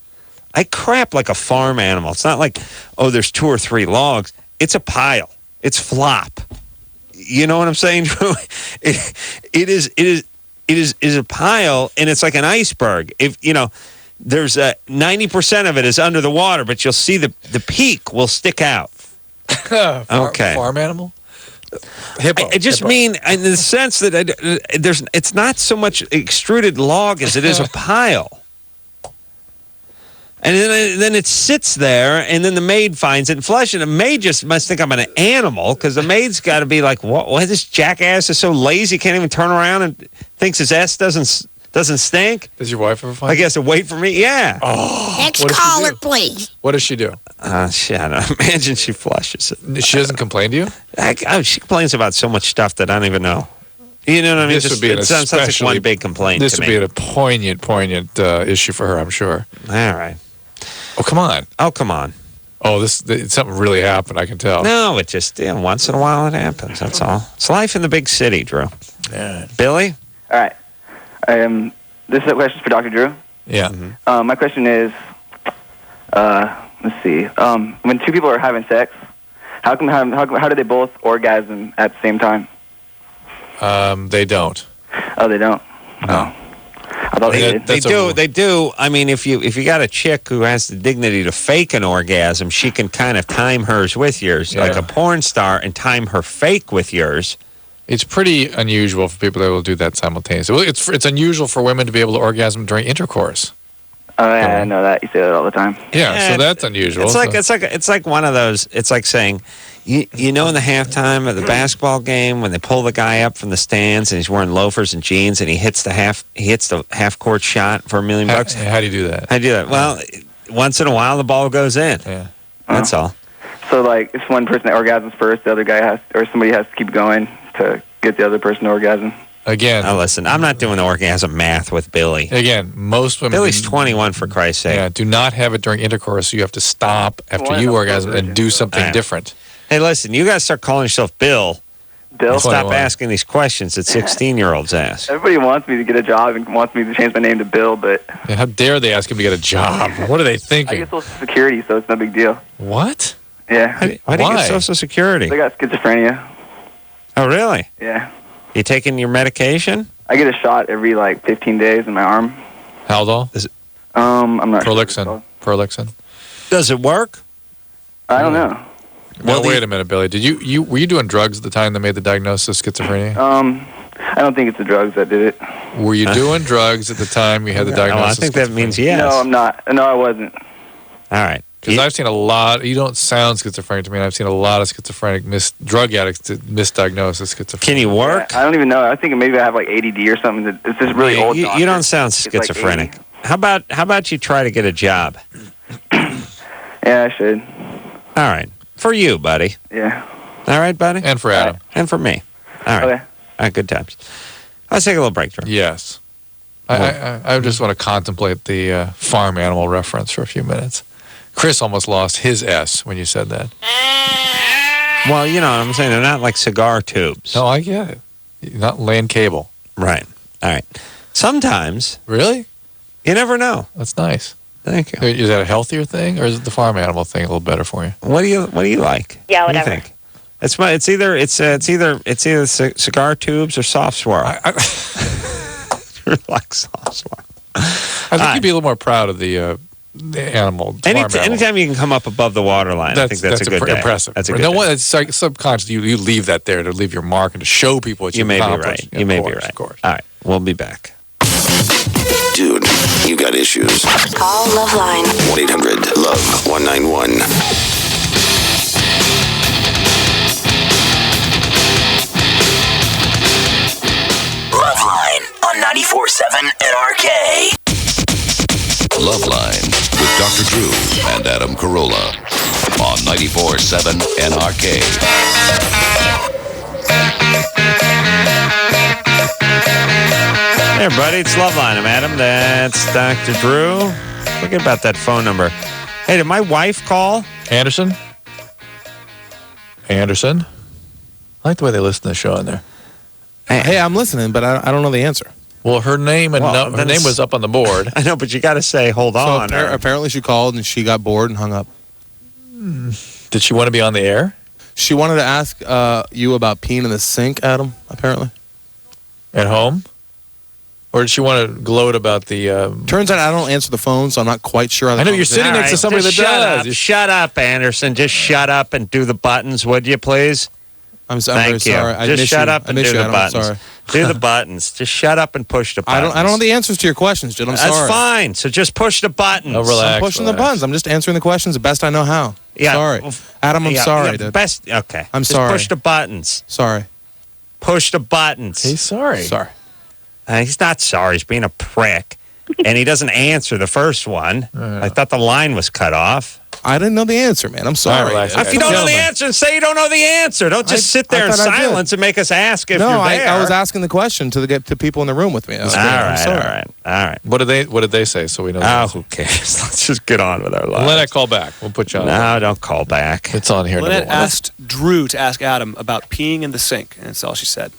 I crap like a farm animal. It's not like, there's 2 or 3 logs. It's a pile. It's flop. You know what I'm saying, Drew? It is a pile, and it's like an iceberg. If there's 90% of it is under the water, but you'll see the peak will stick out. Okay. Farm animal. I just mean in the sense that it's not so much extruded log as it is a pile. And then it sits there, and then the maid finds it and flushes it. The maid just must think I'm an animal because the maid's got to be like, what? This jackass is so lazy, can't even turn around and thinks his ass doesn't stink. Does your wife ever find I guess to wait for me? Yeah. Oh. Next caller, please. What does she do? I don't imagine she flushes it. She doesn't complain to you? She complains about so much stuff that I don't even know. You know what I mean? This would be it sounds like one big complaint. This would be a poignant issue for her, I'm sure. All right. Oh, come on. Oh, something really happened, I can tell. No, it just, once in a while it happens. That's all. It's life in the big city, Drew. Yeah. Billy? All right. This is a question for Dr. Drew. Yeah. My question is, let's see. When 2 people are having sex, how do they both orgasm at the same time? They don't. Oh, they don't? No. I thought they did. They do. I mean, if you got a chick who has the dignity to fake an orgasm, she can kind of time hers with yours, like a porn star, and time her fake with yours. It's pretty unusual for people to be able to do that simultaneously. Well, it's unusual for women to be able to orgasm during intercourse. Oh yeah, I know that. You say that all the time. Yeah, so that's unusual. It's like one of those. It's like saying, you know, in the halftime of the basketball game when they pull the guy up from the stands and he's wearing loafers and jeans and he hits the half court shot for $1 million. How do you do that? How do you do that? Well, once in a while the ball goes in. Yeah, that's all. So like, it's one person that orgasms first, the other guy somebody has to keep going to get the other person to orgasm. Again, now listen, I'm not doing the orgasm math with Billy. Again, most women. Billy's 21 for Christ's sake. Yeah, do not have it during intercourse. So you have to stop after you orgasm and do something different. Hey, listen, you got to start calling yourself Bill. Bill, stop asking these questions that 16-year-olds ask. Everybody wants me to get a job and wants me to change my name to Bill, but yeah, how dare they ask him to get a job? What are they thinking? I get Social Security, so it's no big deal. What? Yeah. Why do you get Social Security? I got schizophrenia. Oh, really? Yeah. You taking your medication? I get a shot every like 15 days in my arm. Haldol? Is it? I'm not sure. Perlixin. Does it work? I don't know. Well, wait a minute, Billy. Were you doing drugs at the time they made the diagnosis of schizophrenia? I don't think it's the drugs that did it. Were you doing drugs at the time you had the diagnosis? I think that means yes. No, I'm not. No, I wasn't. All right. Because I've seen a lot. You don't sound schizophrenic to me. And I've seen a lot of schizophrenic drug addicts misdiagnosed as schizophrenic. Can you work? Yeah, I don't even know. I think maybe I have like ADD or something. It's just really old. You don't sound schizophrenic. Like how about you try to get a job? Yeah, I should. All right. For you, buddy. Yeah. All right, buddy? And for Adam. And for me. All right. Okay. All right, good times. Let's take a little break, Drew. Yes. I just want to contemplate the farm animal reference for a few minutes. Chris almost lost his S when you said that. Well, you know what I'm saying. They're not like cigar tubes. No, I get it. You're not laying cable. Right. All right. Sometimes. Really? You never know. That's nice. Thank you. Is that a healthier thing, or is it the farm animal thing a little better for you? What do you like? Yeah, what whatever. Do you think? It's either cigar tubes or soft swirl. Like soft swirl. I think you'd be a little more proud of the animal. Anytime you can come up above the waterline, I think that's a good day. Impressive. That's a good day. It's like subconscious. You leave that there to leave your mark and to show people what you've accomplished. You may be right. Of course. All right, we'll be back. Dude, you got issues. Call LoveLine. 1-800-LOVE-191. LoveLine on 94.7 NRK. LoveLine with Dr. Drew and Adam Carolla on 94.7 NRK. Hey, everybody, it's LoveLine. I'm Adam. That's Dr. Drew. Forget about that phone number. Hey, did my wife call? Anderson? I like the way they listen to the show in there. Hey, I'm listening, but I don't know the answer. Well, her name her name was up on the board. I know, but you got to say, hold on. Apparently she called and she got bored and hung up. Did she want to be on the air? She wanted to ask you about peeing in the sink, Adam, apparently. At home? Or did she want to gloat about the... Turns out I don't answer the phone, so I'm not quite sure. I know, you're sitting next to somebody that does. Shut up, Anderson. Just shut up and do the buttons, would you, please? I'm very sorry. Just shut up and do the buttons. Sorry. Do the buttons. Just shut up and push the buttons. I don't know the answers to your questions, Jim. I'm sorry. That's fine. So just push the buttons. Oh, relax. I'm pushing the buttons. I'm just answering the questions the best I know how. Yeah. Sorry. Adam, I'm sorry. Best. Okay. I'm just sorry. Push the buttons. Sorry. Push the buttons. He's sorry. Sorry. He's not sorry. He's being a prick. And he doesn't answer the first one. I thought the line was cut off. I didn't know the answer, man. I'm sorry. If you don't know the answer, say you don't know the answer. Don't just sit there in silence and make us ask if you're there. I was asking the question to people in the room with me. All right. What did they say? So we know. Oh, who cares? Let's just get on with our lives. Lynette, call back. We'll put you on. No, don't call back. It's on here. Lynette asked Drew to ask Adam about peeing in the sink, and that's all she said.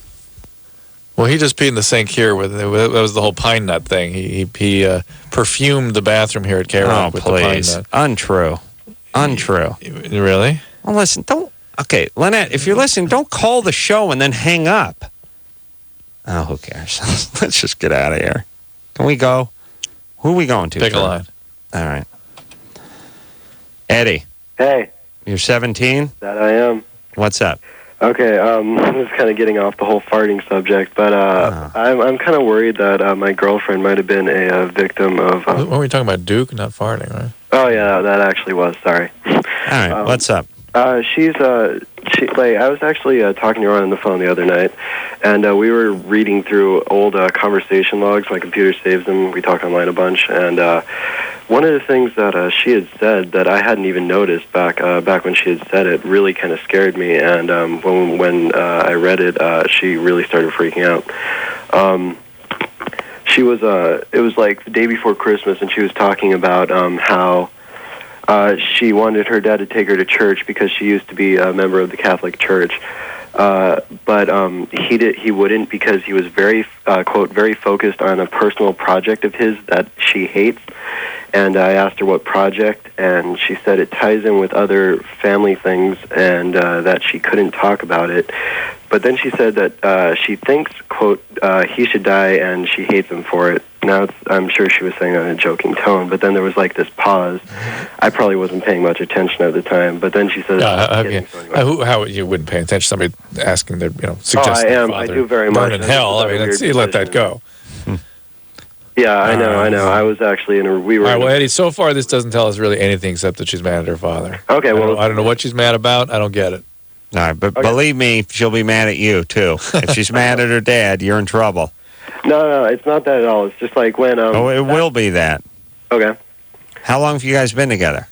Well, he just peed in the sink here. That was the whole pine nut thing. He perfumed the bathroom here at KNRK with the pine nut. Untrue. Really? Well, listen, okay, Lynette, if you're listening, don't call the show and then hang up. Oh, who cares? Let's just get out of here. Can we go? Who are we going to? Pick a line. All right. Eddie. Hey. You're 17? That I am. What's up? Okay, this is kind of getting off the whole farting subject, but I'm kind of worried that my girlfriend might have been a victim of... What were we talking about? Duke, not farting, right? Oh, yeah, that actually was. Sorry. All right, what's up? I was actually talking to her on the phone the other night, and we were reading through old conversation logs. My computer saves them. We talk online a bunch, and one of the things that she had said that I hadn't even noticed back when she had said it really kind of scared me. And when I read it, she really started freaking out. It was like the day before Christmas, and she was talking about how she wanted her dad to take her to church because she used to be a member of the Catholic Church. But he wouldn't because he was very, quote, very focused on a personal project of his that she hates. And I asked her what project, and she said it ties in with other family things and that she couldn't talk about it. But then she said that she thinks, quote, he should die and she hates him for it. Now, I'm sure she was saying that in a joking tone, but then there was like this pause. I probably wasn't paying much attention at the time, but then she says... how you wouldn't pay attention to somebody asking their, suggesting I am. I do very much. Burn in hell. I mean, you let that go. Yeah, I know. I was actually All right, well, Eddie, so far this doesn't tell us really anything except that she's mad at her father. Okay, well... I don't know what she's mad about. I don't get it. All right, but believe me, she'll be mad at you, too. If she's mad at her dad, you're in trouble. No, it's not that at all. It's just like when... it will be that. Okay. How long have you guys been together?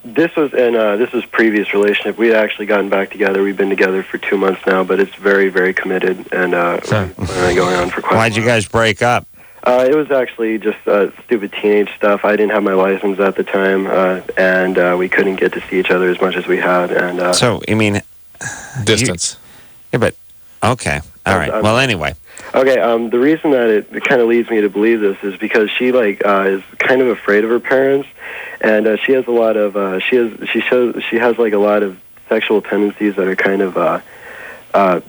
This was previous relationship. We had actually gotten back together. We've been together for 2 months now, but it's very, very committed, and going on for quite a while. Why'd you guys break up? It was actually just stupid teenage stuff. I didn't have my license at the time, and we couldn't get to see each other as much as we had. And so, you mean... Distance. Yeah, but... Okay. All right. Well, anyway. Okay, the reason that it kind of leads me to believe this is because she is kind of afraid of her parents, and she has a lot of she has like a lot of sexual tendencies that are kind of like.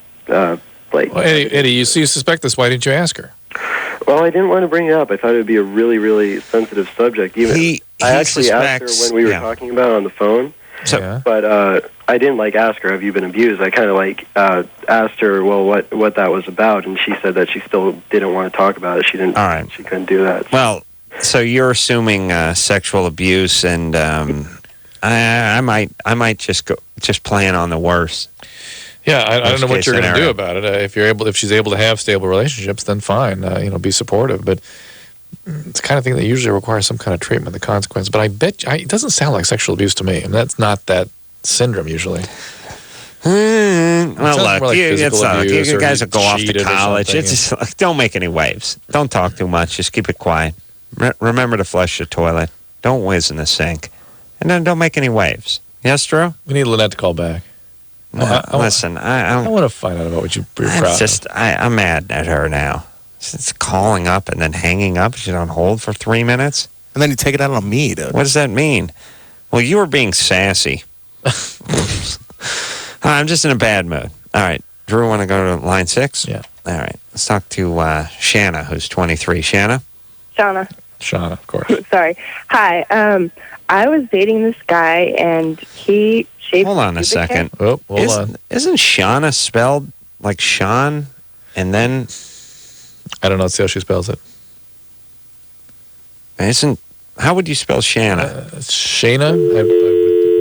Well, Eddie, you suspect this? Why didn't you ask her? Well, I didn't want to bring it up. I thought it would be a really, really sensitive subject. I actually asked her when we were talking about it on the phone. But I didn't ask her, have you been abused? I kind of asked her, well, what that was about, and she said that she still didn't want to talk about it. She didn't. All right. She couldn't do that. Well, so you're assuming sexual abuse, and I might just plan on the worst. Yeah, I don't know what you're going to do about it. If she's able to have stable relationships, then fine. Be supportive, but. It's the kind of thing that usually requires some kind of treatment, the consequence. But I bet it doesn't sound like sexual abuse to me. I mean, that's not that syndrome usually. Well, look, you guys will go off to college. It's just don't make any waves. Don't talk too much. Just keep it quiet. Remember to flush the toilet. Don't whiz in the sink. And then don't make any waves. Yes, Drew? We need Lynette to call back. Listen, I want to find out about what you're proud of. I'm mad at her now. It's calling up and then hanging up. She's on hold for 3 minutes. And then you take it out on me, dude. What does that mean? Well, you were being sassy. I'm just in a bad mood. All right. Drew, want to go to line 6? Yeah. All right. Let's talk to Shanna, who's 23. Shanna? Shauna, of course. Sorry. Hi. I was dating this guy, and he shaved Hold on a second. Oh, hold on. Isn't Shauna spelled like Sean and then... I don't know. See how she spells it. How would you spell Shanna? Shana?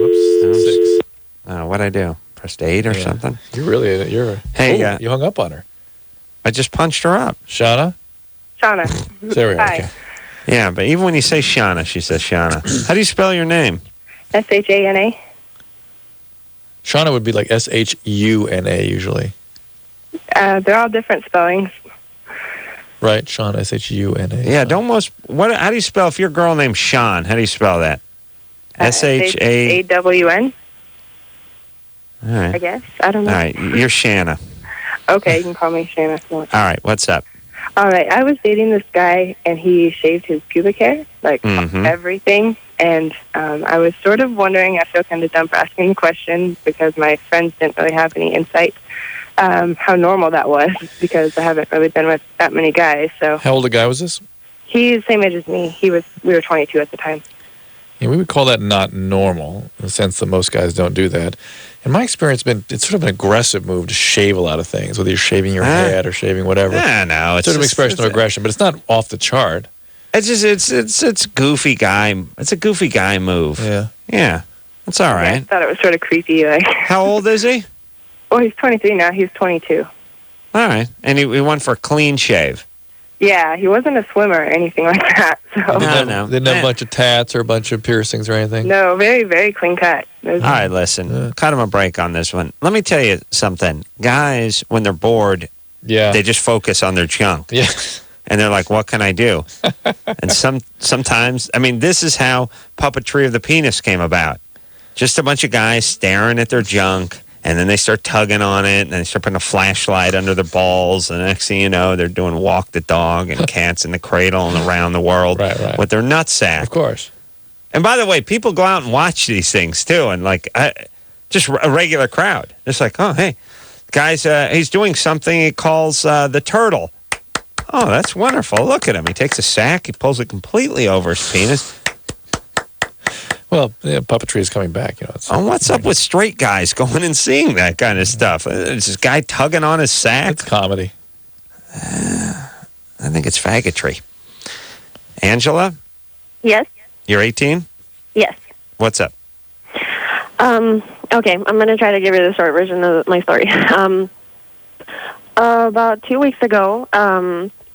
Whoops. 6. What'd I do? Pressed 8 or something? Hey, you hung up on her. I just punched her up. Shauna? There we go. Hi. Okay. Yeah, but even when you say Shauna, she says Shauna. How do you spell your name? Shana. Shauna would be like Shuna usually. They're all different spellings. Right, Sean, Shuna. Yeah, how do you spell, if you're a girl named Sean, how do you spell that? Shawn? All right. I guess. I don't know. All right, you're Shanna. Okay, you can call me Shanna if you want. All right, what's up? All right, I was dating this guy, and he shaved his pubic hair, everything. And I was sort of wondering, I feel kind of dumb for asking the question because my friends didn't really have any insight. how normal that was because I haven't really been with that many guys. So How old a guy was this? he's the same age as me. We were 22 at the time. Yeah, we would call that not normal in the sense that most guys don't do that. In my experience, it's sort of an aggressive move to shave a lot of things, whether you're shaving your head or shaving whatever. No, It's sort of an expression of aggression, but it's not off the chart. It's just it's goofy guy. It's a goofy guy move. Yeah, it's all right. I thought it was sort of creepy. Like, how old is he? Well, he's 23 now. He's 22. All right, and he went for a clean shave. Yeah, he wasn't a swimmer or anything like that. So Didn't have a bunch of tats or a bunch of piercings or anything. no, very, very clean cut. All right, listen, cut him a break on this one. Let me tell you something. Guys, when they're bored, they just focus on their junk. Yeah. And they're like, what can I do? And sometimes, I mean, this is how puppetry of the penis came about. Just a bunch of guys staring at their junk, and then they start tugging on it, and they start putting a flashlight under their balls, and the next thing you know, they're doing walk the dog and cats in the cradle and around the world with their nutsack. Of course. And by the way, people go out and watch these things, too, and just a regular crowd. It's like, oh, hey, guys, he's doing something he calls the turtle. Oh, that's wonderful. Look at him. He takes a sack, he pulls it completely over his penis. Well, puppetry is coming back. What's up with straight guys going and seeing that kind of stuff? Is this guy tugging on his sack? It's comedy. I think it's faggotry. Angela, Yes. you're 18? Yes. What's up? Okay, I'm going to try to give you the short version of my story. About 2 weeks ago,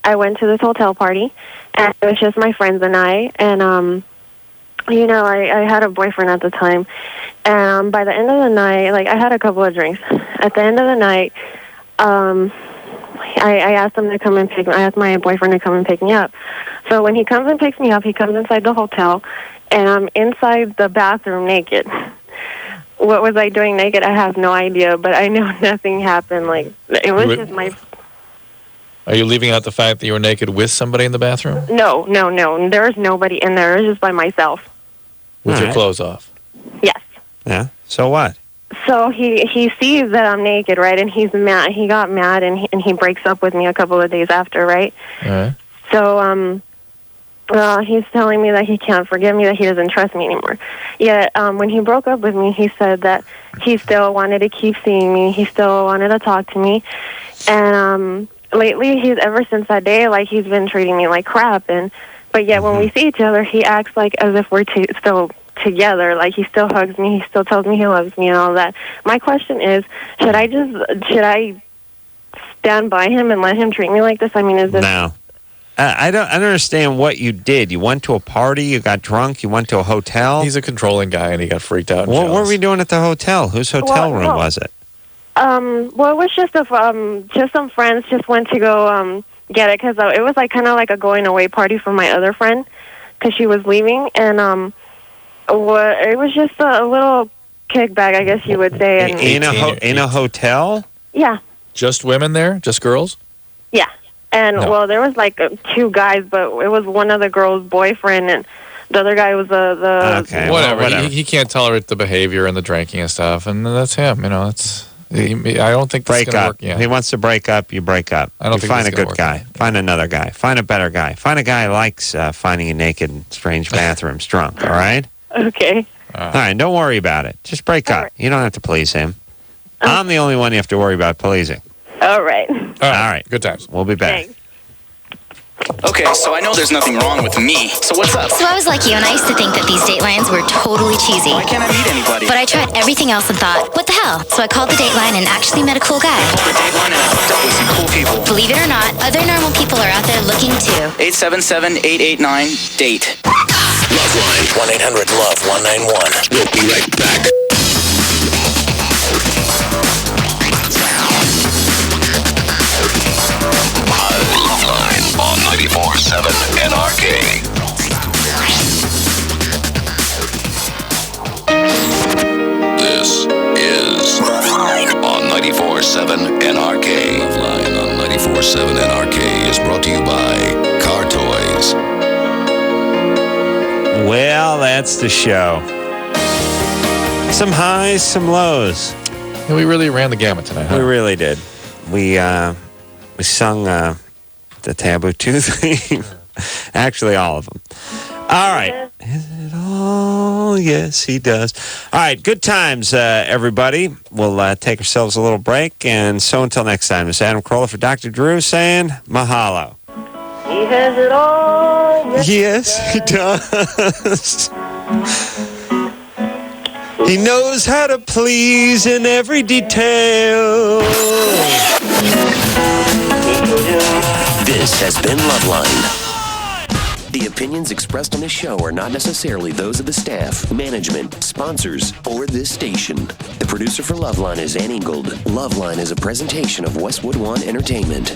I went to this hotel party, and it was just my friends and I, and, I had a boyfriend at the time, and by the end of the night, I had a couple of drinks. At the end of the night, I asked him to come and I asked my boyfriend to come and pick me up. So when he comes and picks me up, he comes inside the hotel, and I'm inside the bathroom naked. What was I doing naked? I have no idea, but I know nothing happened. It was just my... Are you leaving out the fact that you were naked with somebody in the bathroom? No. There was nobody in there. It was just by myself. With your clothes off? Yes. Yeah. So what? So he sees that I'm naked, right? And he's mad. He got mad, and he breaks up with me a couple of days after, right? All right. So he's telling me that he can't forgive me, that he doesn't trust me anymore. Yet when he broke up with me, he said that he still wanted to keep seeing me. He still wanted to talk to me. And lately, ever since that day, he's been treating me like crap. But yet when we see each other, he acts as if we're still together. He still hugs me. He still tells me he loves me and all that. My question is, should I stand by him and let him treat me like this? I mean, is this... No. I don't understand what you did. You went to a party, you got drunk, you went to a hotel. He's a controlling guy, and he got freaked out. What were we doing at the hotel? Whose hotel room was it? Well, it was just some friends just went to go get it because it was kind of like a going away party for my other friend because she was leaving, and it was just a little kickback, I guess you would say. And in a hotel? Yeah. Just women there? Just girls? Yeah. And, well, there was, two guys, but it was one of the girl's boyfriend, and the other guy was the... Okay, whatever. He can't tolerate the behavior and the drinking and stuff, and that's him. I don't think this is going to work. Yeah. He wants to break up, you break up. I don't think find this a is gonna good work. guy. Find another guy. Find a better guy. Find a guy who likes finding you naked in strange bathrooms drunk, all right? Okay. All right, don't worry about it. Just break up. Right. You don't have to please him. I'm the only one you have to worry about pleasing. All right. All right. Good times. We'll be back. Thanks. Okay, so I know there's nothing wrong with me. So what's up? So I was like you, and I used to think that these Datelines were totally cheesy. Why can't I meet anybody? But I tried everything else and thought, what the hell? So I called the Dateline and actually met a cool guy. I called the Dateline and I hooked up with some cool people. Believe it or not, other normal people are out there looking too. 877-889-DATE. LoveLine, 1-800-LOVE-191. We'll be right back. LoveLine on 94.7 NRK. This is LoveLine on 94.7 NRK. LoveLine on 94.7 NRK is brought to you by Car Toys. Well, that's the show. Some highs, some lows. Yeah, we really ran the gamut tonight, huh? We really did. we sung the Taboo II theme. Actually, all of them. All right. Is it all? Yes, he does. All right. Good times, everybody. We'll take ourselves a little break. And so until next time, it's Adam Carolla for Dr. Drew saying mahalo. He has it all. Yes, he does. He knows how to please in every detail. This has been LoveLine. The opinions expressed on this show are not necessarily those of the staff, management, sponsors, or this station. The producer for LoveLine is Ann Ingold. LoveLine is a presentation of Westwood One Entertainment.